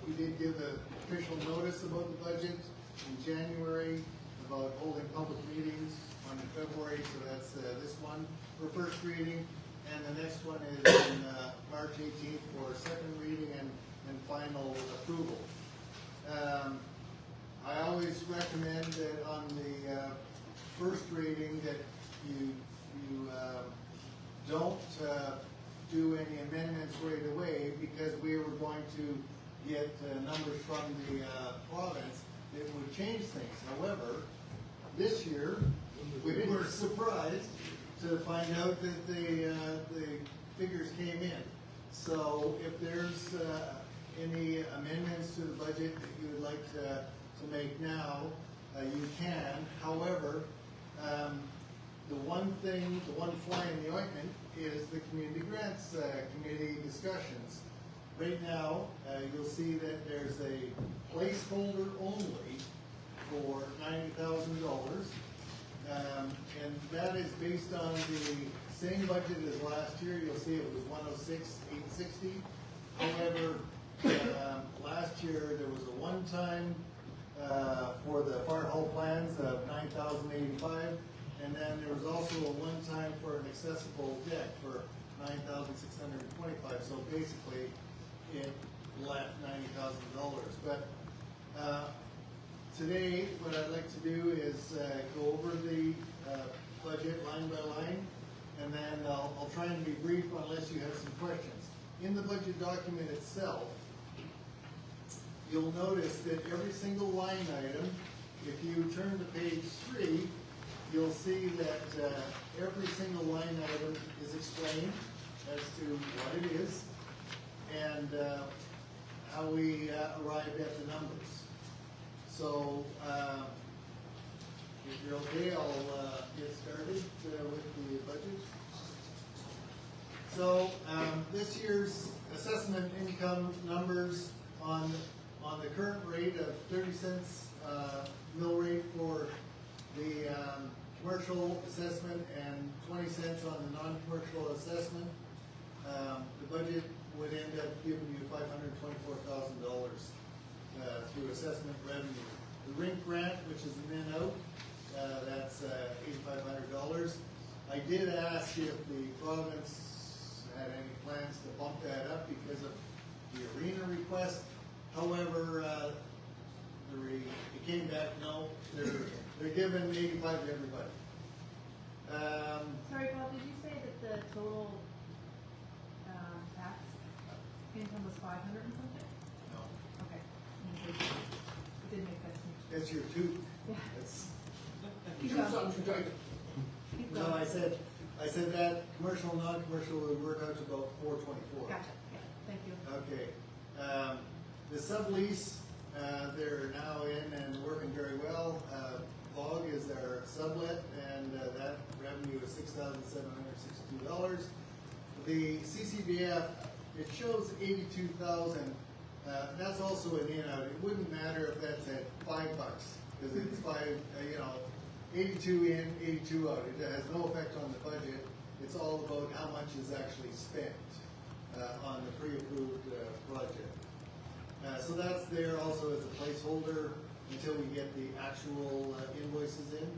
we did give an official notice about the budget in January, about holding public meetings on February, so that's this one for first reading, and the next one is on March 18th for second reading and final approval. I always recommend that on the first reading that you don't do any amendments right away, because we were going to get numbers from the province that would change things. However, this year, we were surprised to find out that the figures came in. So if there's any amendments to the budget that you would like to make now, you can. However, the one fly in the ointment is the community grants committee discussions. Right now, you'll see that there's a placeholder only for $90,000. And that is based on the same budget as last year. You'll see it was 106,860. However, last year there was a one-time for the fire hall plans of $9,085, and then there was also a one-time for an accessible deck for $9,625. So basically, it left $90,000. But today, what I'd like to do is go over the budget line by line, and then I'll try and be brief unless you have some questions. In the budget document itself, you'll notice that every single line item, if you turn to page 3, you'll see that every single line item is explained as to what it is and how we arrived at the numbers. So, if you're okay, I'll get started with the budget. So, this year's assessment income numbers on the current rate of 30 cents mill rate for the commercial assessment and 20 cents on the non-commercial assessment, the budget would end up giving you $524,000 through assessment revenue. The rink grant, which is an in-out, that's $8,500. I did ask if the province had any plans to bump that up because of the arena request. However, it came back, no, they're giving 85 to everybody. sorry, Bob, did you say that the total tax income was 500 and something? it's your two. Yeah. It's- Keep Shoot going. something, Jake. Keep No, going. I said that commercial, non-commercial would work out to about 424. Gotcha, yeah, thank you. Okay, the sublease, they're now in and working very well. Bog is our sublet, and that revenue is $6,762. The CCBF, it shows 82,000. That's also an in-out. It wouldn't matter if that's at $5, because it's 82 in, 82 out. It has no effect on the budget. It's all about how much is actually spent on the pre-approved project. So that's there also as a placeholder until we get the actual invoices in.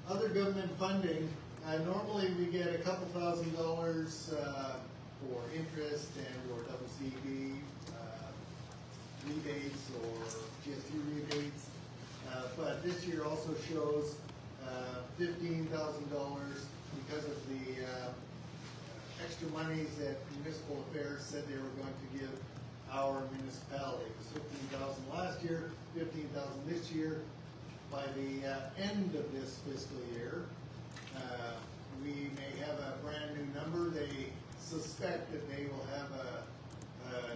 Other government funding, normally we get a couple $1,000s for interest and or WCB rebates or GST rebates. But this year also shows $15,000 because of the extra monies that municipal affairs said they were going to give our municipality. It was $15,000 last year, $15,000 this year. By the end of this fiscal year, we may have a brand new number. They suspect that they will have a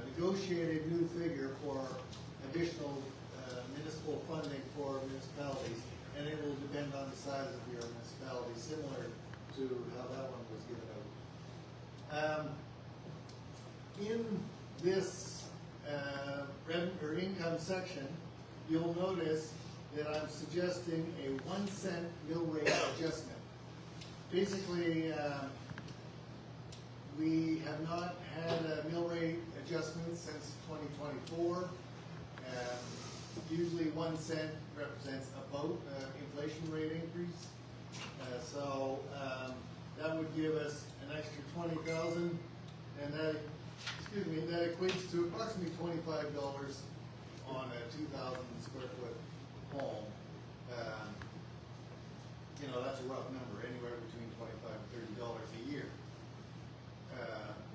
negotiated new figure for additional municipal funding for municipalities, and it will depend on the size of your municipality, similar to how that one was given out. In this income section, you'll notice that I'm suggesting a 1 cent mill rate adjustment. Basically, we have not had a mill rate adjustment since 2024. Usually 1 cent represents about inflation rate increase. So that would give us an extra 20,000, and that, that equates to approximately $25 on a 2,000 square foot home. That's a rough number, anywhere between $25 and $30 a year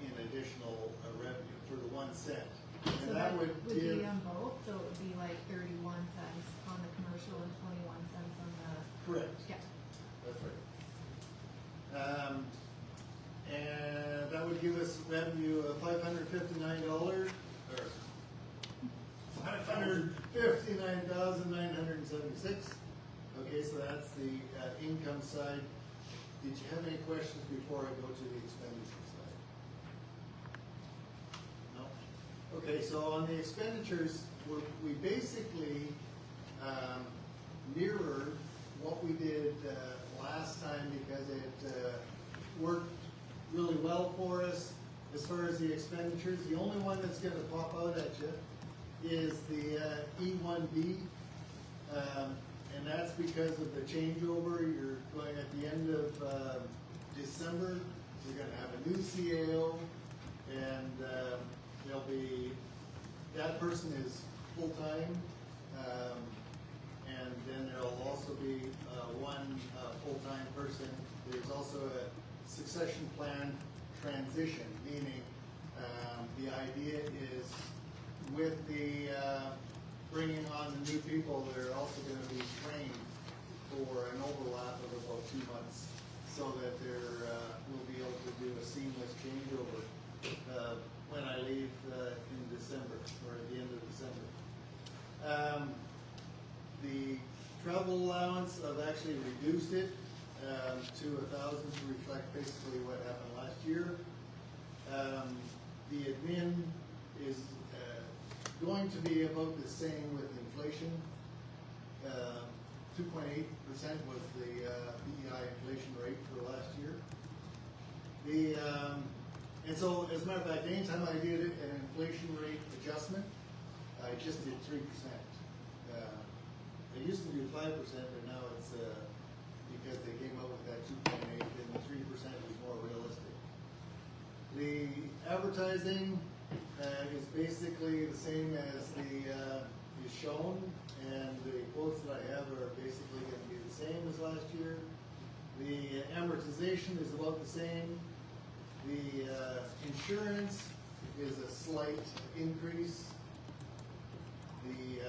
in additional revenue for the 1 cent. So And that would be give, on both, so it would be like 31 cents on the commercial and 21 cents on the, correct, yeah. that's right. And that would give us revenue of $559, or $559,976. Okay, so that's the income side. Did you have any questions before I go to the expenditure side? No? Okay, so on the expenditures, we basically mirrored what we did last time because it worked really well for us as far as the expenditures. The only one that's going to pop out at you is the E1B, and that's because of the changeover. You're going at the end of December. You're going to have a new CAO, and there'll be, that person is full-time, and then there'll also be one full-time person. There's also a succession plan transition, meaning the idea is with the bringing on the new people, they're also going to be trained for an overlap of about 2 months, so that we'll be able to do a seamless changeover when I leave in December, or at the end of December. The travel allowance, I've actually reduced it to 1,000 to reflect basically what happened last year. The admin is going to be about the same with inflation. 2.8% was the PEI inflation rate for last year. And so, as a matter of fact, anytime I did an inflation rate adjustment, I just did 3%. They used to do 5%, but now it's because they came up with that 2.8, and the 3% was more realistic. The advertising is basically the same as the is shown, and the quotes that I have are basically going to be the same as last year. The amortization is about the same. The insurance is a slight increase. The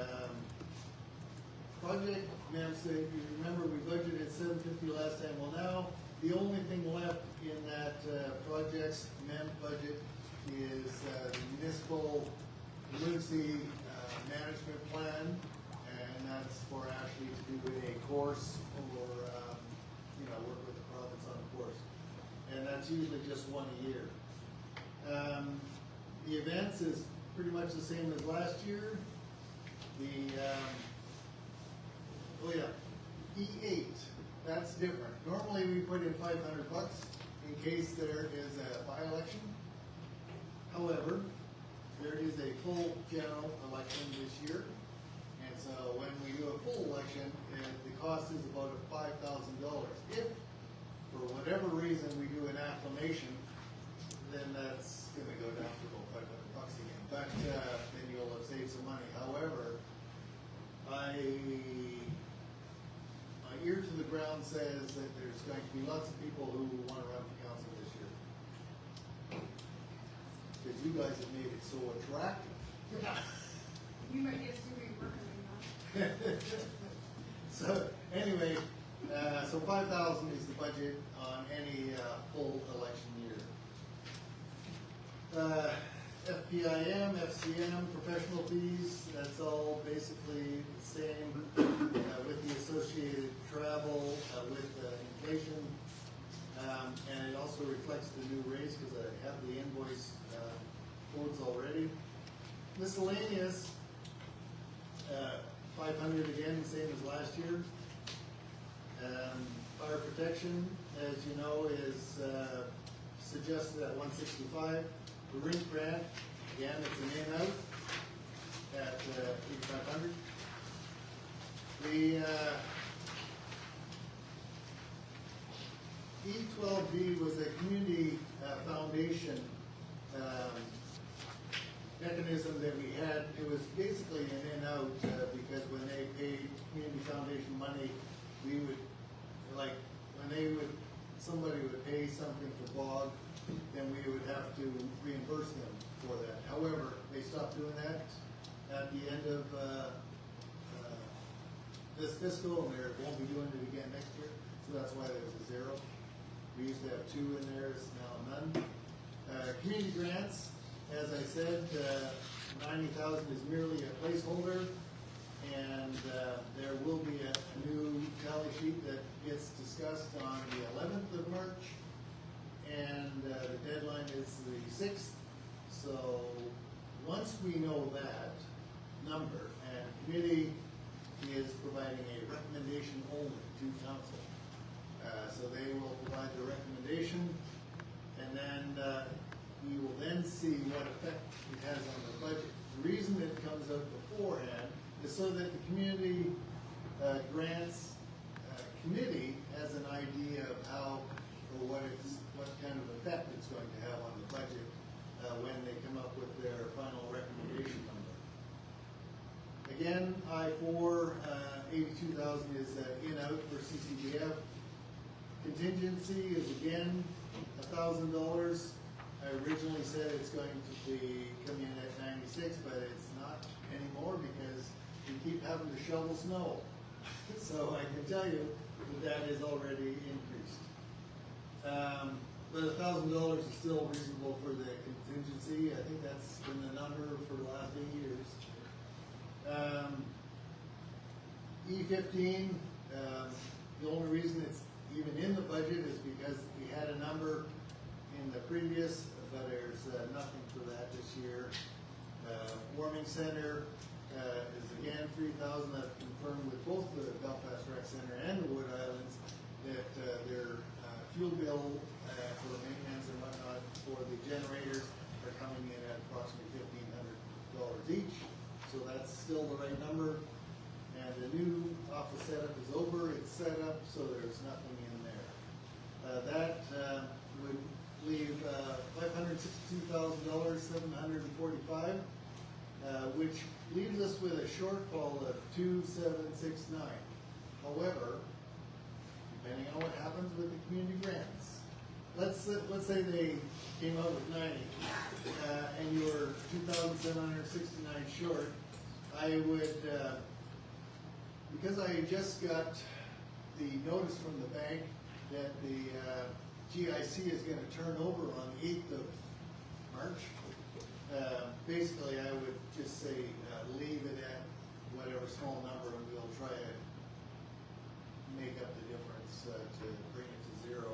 project MEMS, that you remember we budgeted $750 last time. Well, now, the only thing left in that project's MEM budget is the municipal emergency management plan, and that's for Ashley to do a course or, work with the province on a course. And that's usually just one a year. The events is pretty much the same as last year. E8, that's different. Normally we put in $500 in case there is a by-election. However, there is a full general election this year. And so when we do a full election, the cost is about $5,000. If, for whatever reason, we do an acclamation, then that's gonna go down to about $500 again. But, then you'll have saved some money. However, my ear to the ground says that there's going to be lots of people who want to run for council this year. Because you guys have made it so attractive. You might be assuming we're coming up. So, anyway, so 5,000 is the budget on any full election year. FPIM, FCM, professional fees, that's all basically the same with the associated travel, with inflation. And it also reflects the new rates because I have the invoice codes already. Miscellaneous, 500 again, the same as last year. Fire protection, as you know, is suggested at 165. The rink grant, again, it's an in-out at 8,500. The E12B was a community foundation mechanism that we had. It was basically an in-out because when they paid community foundation money, we would, like, when they would, somebody would pay something for BOG, then we would have to reimburse them for that. However, they stopped doing that at the end of this fiscal, and they won't be doing it again next year. So that's why there's a zero. We used to have 2 in there, it's now none. Community grants, as I said, 90,000 is merely a placeholder, and there will be a new tally sheet that gets discussed on the 11th of March. And the deadline is the 6th. So once we know that number, and committee is providing a recommendation only to council. So they will provide the recommendation, and then we will then see what effect it has on the budget. The reason it comes out beforehand is so that the community grants committee has an idea of how or what kind of effect it's going to have on the budget when they come up with their final recommendation number. Again, I-4, 82,000 is in-out for CCDF. Contingency is again $1,000. I originally said it's going to be coming in at 96, but it's not anymore because we keep having to shovel snow. So I can tell you that is already increased. But $1,000 is still reasonable for the contingency. I think that's been the number for the last 8 years. E15, the only reason it's even in the budget is because we had a number in the previous, but there's nothing for that this year. Warming Center is again 3,000. I've confirmed with both the Belfast Rec Center and the Wood Islands that their fuel bill for the maintenance and whatnot for the generators are coming in at approximately $1,500 each. So that's still the right number. And the new office setup is over, it's set up, so there's nothing in there. That would leave $562,745, which leaves us with a shortfall of 2,769. However, depending on what happens with the community grants, let's say they came out with 90, and you were 2,769 short, I would because I just got the notice from the bank that the GIC is gonna turn over on the 8th of March, basically I would just say leave it at whatever small number and we'll try to make up the difference to bring it to zero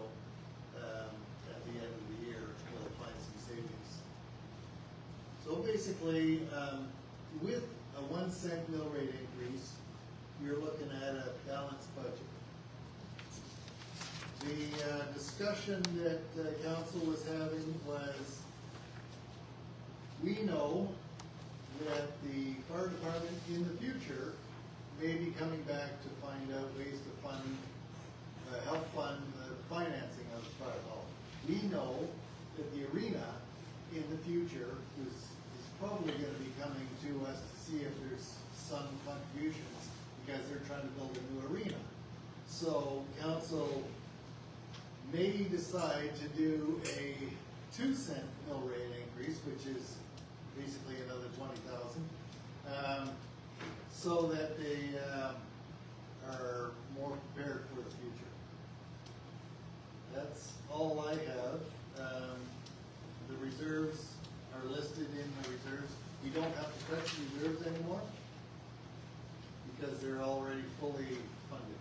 at the end of the year. We'll find some savings. So basically, with a 1 cent mill rate increase, you're looking at a balanced budget. The discussion that council was having was, we know that the fire department in the future may be coming back to find out ways to fund, help fund the financing of the fire hall. We know that the arena in the future is probably gonna be coming to us to see if there's some contributions, because they're trying to build a new arena. So council may decide to do a 2 cent mill rate increase, which is basically another 20,000, so that they are more prepared for the future. That's all I have. The reserves are listed in the reserves. We don't have to touch reserves anymore because they're already fully funded.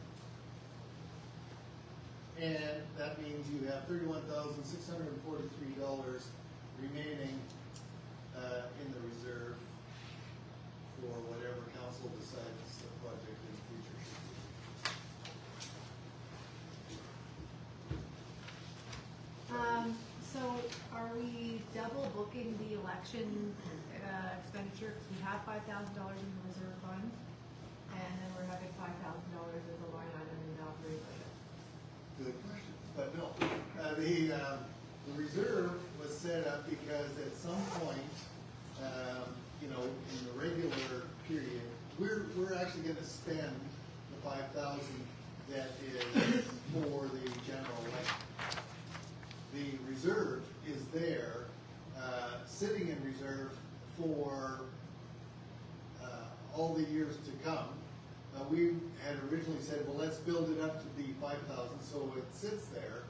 And that means you have $31,643 remaining in the reserve for whatever council decides the project in the future should be. So are we double booking the election expenditure? Because we have $5,000 in the reserve fund, and then we're having $5,000 as a line item in the operating budget. Good question, but no. The reserve was set up because at some point, in the regular period, we're actually gonna spend the 5,000 that is for the general election. The reserve is there, sitting in reserve for all the years to come. We had originally said, well, let's build it up to be 5,000, so it sits there.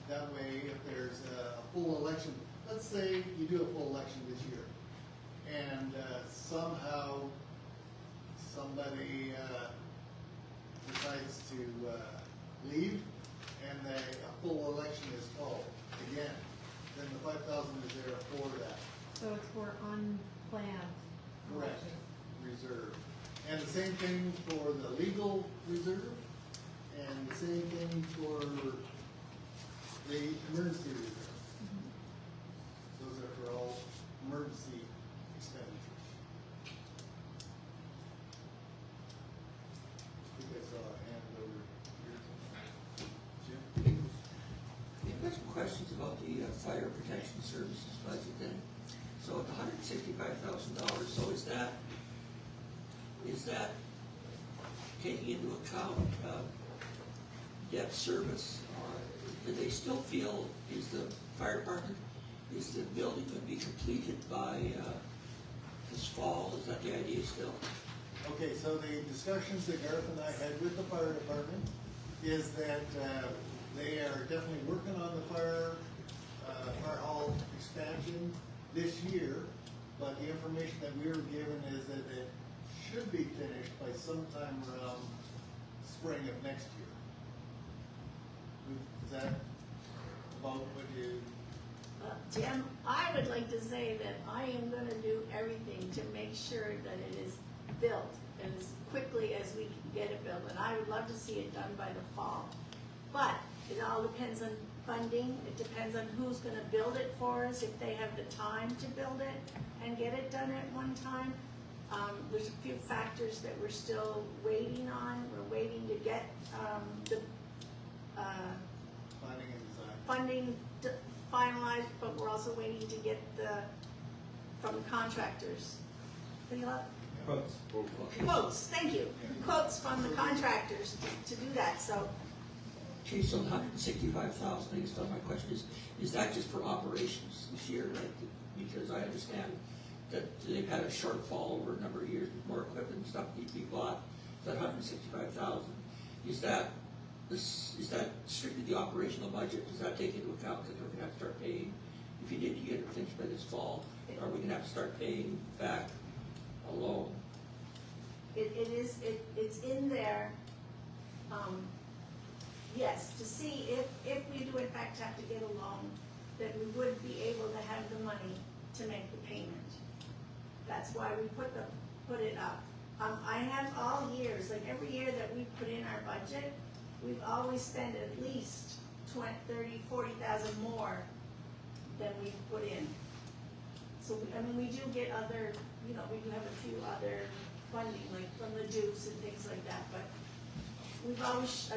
That way, if there's a full election, let's say you do a full election this year, and somehow somebody decides to leave, and a full election is called again, then the 5,000 is there for that. So it's for unplanned Correct. elections. Reserve. And the same thing for the legal reserve, and the same thing for the emergency reserve. Those are for all emergency expenditures. I think I saw a hand over here. Jim? I've got some questions about the fire protection services budget then. So at $165,000, so is that taking into account debt service? Do they still feel, is the fire department, is the building going to be completed by this fall? Is that the idea still? Okay, so the discussions that Garth and I had with the fire department is that they are definitely working on the fire hall expansion this year, but the information that we were given is that it should be finished by sometime around spring of next year. Is that about what you? Jim, I would like to say that I am gonna do everything to make sure that it is built as quickly as we can get it built, and I would love to see it done by the fall. But it all depends on funding, it depends on who's gonna build it for us, if they have the time to build it and get it done at one time. There's a few factors that we're still waiting on. We're waiting to get the Planning and design. funding finalized, but we're also waiting to get from the contractors. What do you love? Quotes. Quotes, thank you. Quotes from the contractors to do that, so. Okay, so $165,000, I guess my question is that just for operations this year, right? Because I understand that they've had a shortfall over a number of years with more equipment and stuff need to be bought. that $165,000, is that strictly the operational budget? Does that take into account that we're gonna have to start paying, if you need to get it finished by this fall, are we gonna have to start paying back a loan? It's in there, yes, to see if we do in fact have to get a loan, that we would be able to have the money to make the payment. That's why we put it up. I have all years, like every year that we put in our budget, we've always spent at least 20, 30, 40,000 more than we've put in. So, we do get other, we do have a few other funding, like from the Dukes and things like that, but we've always,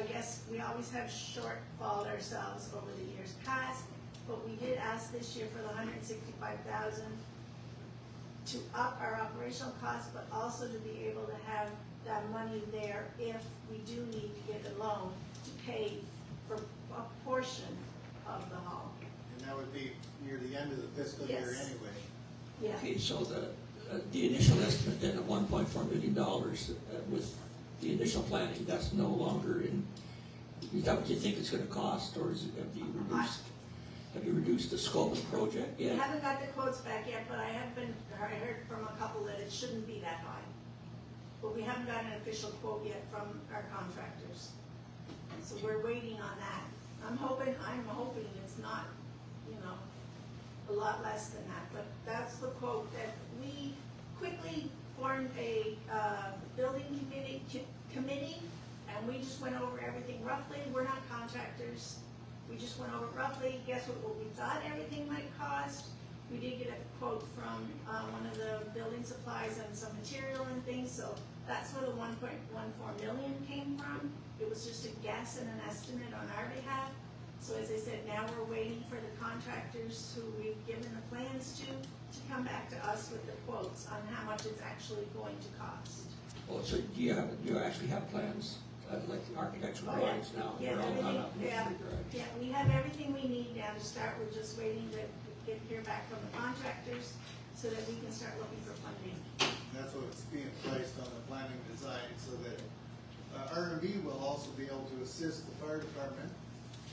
we always have shortfalled ourselves over the years past, but we did ask this year for the 165,000 to up our operational costs, but also to be able to have that money there if we do need to get a loan to pay for a portion of the hall. And that would be near the end of the fiscal year Yes. anyway. Yeah. Okay, so the initial estimate then of $1.4 million with the initial planning, that's no longer in, is that what you think it's gonna cost, or is it, have you reduced the scope of the project We yet? haven't got the quotes back yet, but I heard from a couple that it shouldn't be that high. But we haven't got an official quote yet from our contractors. So we're waiting on that. I'm hoping it's not, a lot less than that, but that's the quote that we quickly formed a, building committee, and we just went over everything roughly. We're not contractors. We just went over roughly, guess what we thought everything might cost. We did get a quote from, one of the building supplies and some material and things, so that's where the 1.14 million came from. It was just a guess and an estimate on our behalf. So as I said, now we're waiting for the contractors who we've given the plans to come back to us with the quotes on how much it's actually going to cost. Oh, so do you actually have plans, like the architectural Oh, yeah. drawings now? Yeah, They're all everything, done up in the yeah, garage. yeah, we have everything we need now to start. We're just waiting to hear back from the contractors so that we can start looking for funding. That's what's being placed on the planning design, so that RMB will also be able to assist the fire department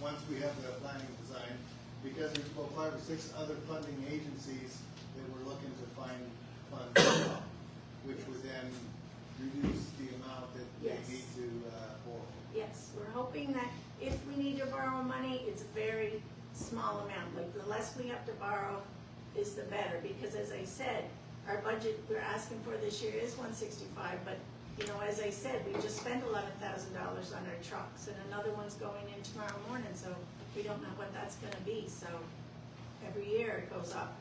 once we have the planning design, because there's about 5 or 6 other funding agencies that we're looking to find funds from, which would then reduce the amount that Yes. they need to borrow. Yes, we're hoping that if we need to borrow money, it's a very small amount. Like the less we have to borrow is the better, because as I said, our budget we're asking for this year is 165, but as I said, we just spent $11,000 on our trucks, and another one's going in tomorrow morning, so we don't know what that's gonna be, so every year it goes up.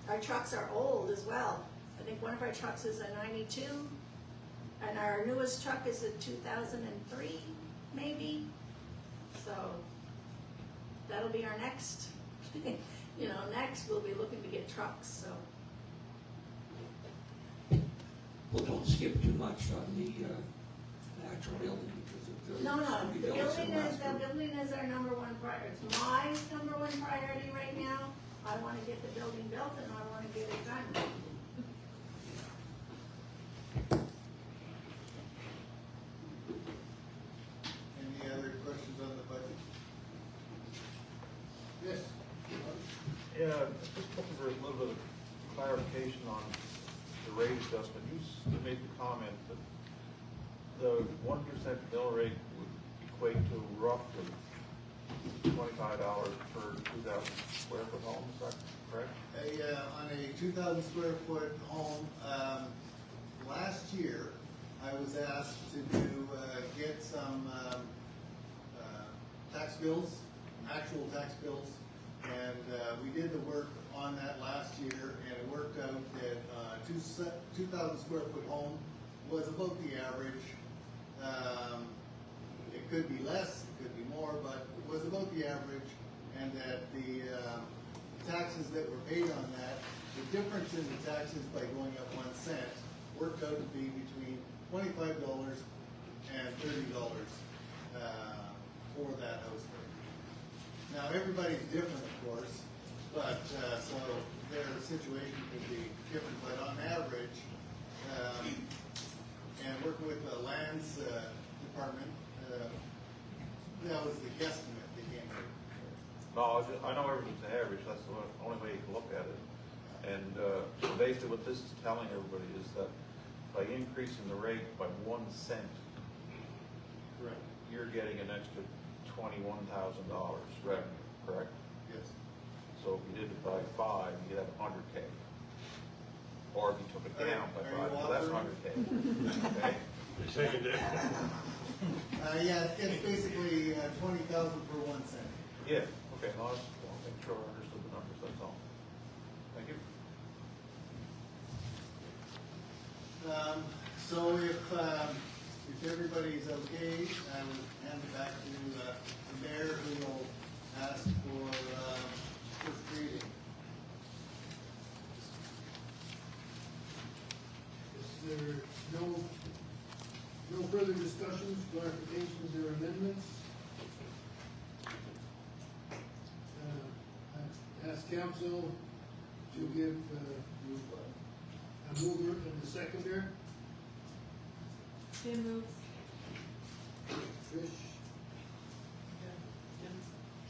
Our trucks are old as well. I think one of our trucks is a 92, and our newest truck is a 2003, maybe. So that'll be our next, next we'll be looking to get trucks, so. Well, don't skip too much on the actual building, because No, the the building building is our number one priority. It's my number one priority right now. I wanna get the building built and I wanna get it done. Any other questions on the budget? Yes. Yeah, just looking for a little bit of clarification on the rate adjustment. You made the comment that the 1% mill rate would equate to roughly $25 per 2,000 square foot home, is that correct? On a 2,000 square foot home, last year, I was asked to get some tax bills, actual tax bills, and we did the work on that last year, and it worked out that 2,000 square foot home was about the average. It could be less, it could be more, but it was about the average, and that the taxes that were paid on that, the difference in the taxes by going up 1 cent worked out to be between $25 and $30 for that house. Now, everybody's different, of course, but, so their situation could be different, but on average, and working department, that was the guesstimate they came with. No, I know everything's average, that's the only way you can look at it. And, so basically what this is telling everybody is that by increasing the rate by 1 cent, Correct. you're getting an extra $21,000 revenue, correct? Yes. So if you did it by 5, you'd have 100K. Or if you took it down by Are you 5, so that's offering? 100K. Okay? Yeah, it's basically 20,000 per 1 cent. Yeah, okay, no, I just want to make sure I understood the numbers, that's all. Thank you. So if everybody's okay, I will hand it back to the mayor, who will ask for first reading. Is there no further discussions, clarifications, or amendments? I ask council to give a mover and a seconder. Tim moves. Trish,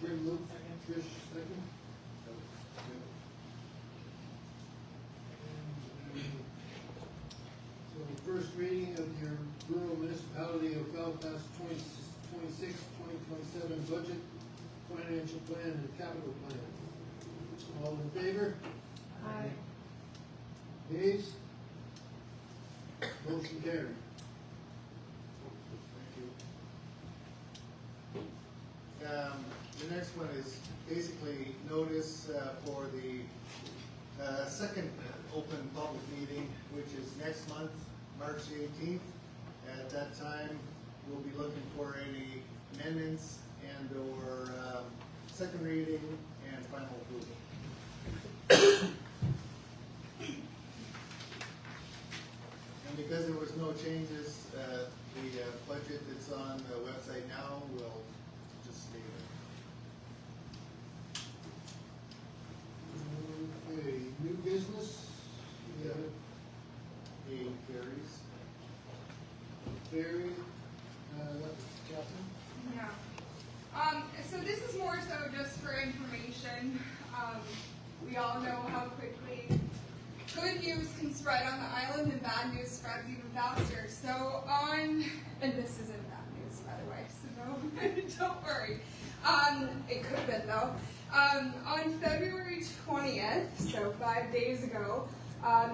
Jim moves, Trish second. So first reading of your rural municipality of Belfast 2026-2027 budget, financial plan, and capital plan. All in favor? Aye. Nays? Motion carried. The next one is basically notice for the second open public meeting, which is next month, March 18th. At that time, we'll be looking for any amendments and or second reading and final approval. And because there was no changes, the budget that's on the website now will just stay there. Okay, new business, we got The ferries. ferry, Captain? Yeah. So this is more so just for information. We all know how quickly good news can spread on the island and bad news spreads even faster. So and this isn't bad news, by the way, so don't worry. It could have been though. On February 20th, so 5 days ago,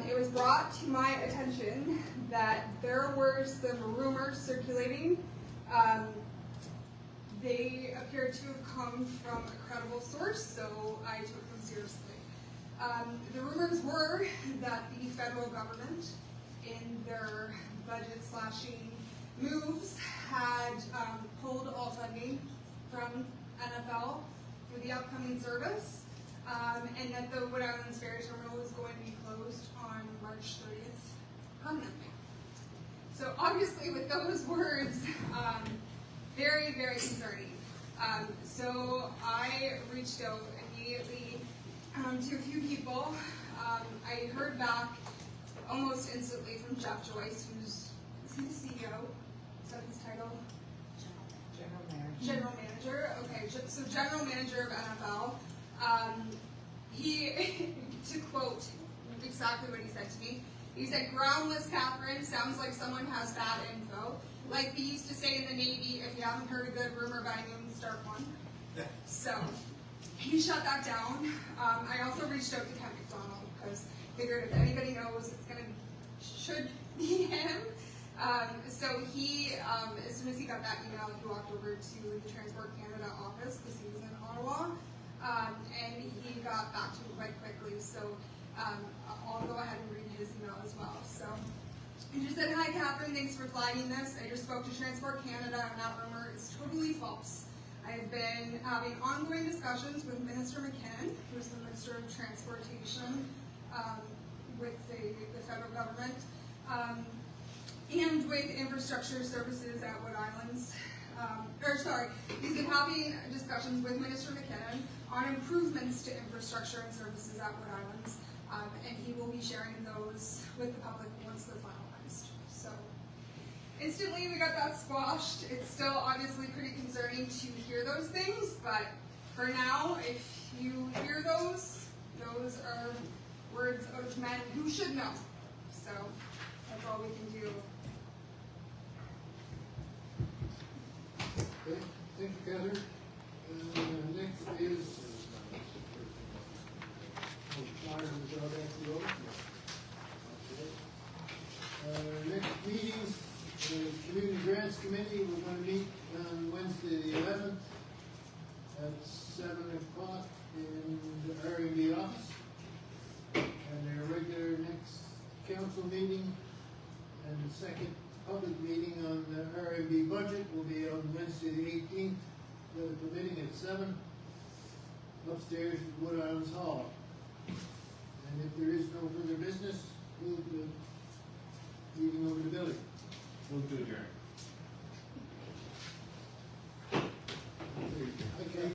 it was brought to my attention that there were some rumors circulating. They appear to have come from a credible source, so I took them seriously. The rumors were that the federal government, in their budget slashing moves, had pulled all funding from NFL for the upcoming service, and that the Wood Islands Ferry Terminal was going to be closed on March 30th permanently. So obviously with those words, very, very concerning. So I reached out immediately to a few people. I heard back almost instantly from Jeff Joyce, is he the CEO? Is that his title? General manager. General manager, okay, so general manager of NFL. He, to quote exactly what he said to me, he said, "Groundless, Catherine, sounds like someone has bad info. Like we used to say in the Navy, if you haven't heard a good rumor by noon, start one." So he shut that down. I also reached out to Ken McDonald because I figured if anybody knows, should be him. So he, as soon as he got that email, he walked over to the Transport Canada office because he was in Ottawa, and he got back to me quite quickly. So I'll go ahead and read his email as well. So he just said, "Hi, Catherine, thanks for flagging this. I just spoke to Transport Canada, and that rumor is totally false. I have been having ongoing discussions with Minister McKinnon, who is the Minister of Transportation with the federal government, and with infrastructure services at Wood Islands. He's been having discussions with Minister McKinnon on improvements to infrastructure and services at Wood Islands, and he will be sharing those with the public once they're finalized." So instantly we got that squashed. It's still obviously pretty concerning to hear those things, but for now, if you hear those are words out of men who should know. So that's all we can do. Okay, thank you, Heather. Next is. Next meetings, the Community Grants Committee, we're gonna meet on Wednesday the 11th at 7 o'clock in the RMB office. And their regular next council meeting and the second public meeting on the RMB budget will be on Wednesday the 18th, permitting at 7 upstairs at Wood Islands Hall. And if there is no further business, move the meeting over to Billy.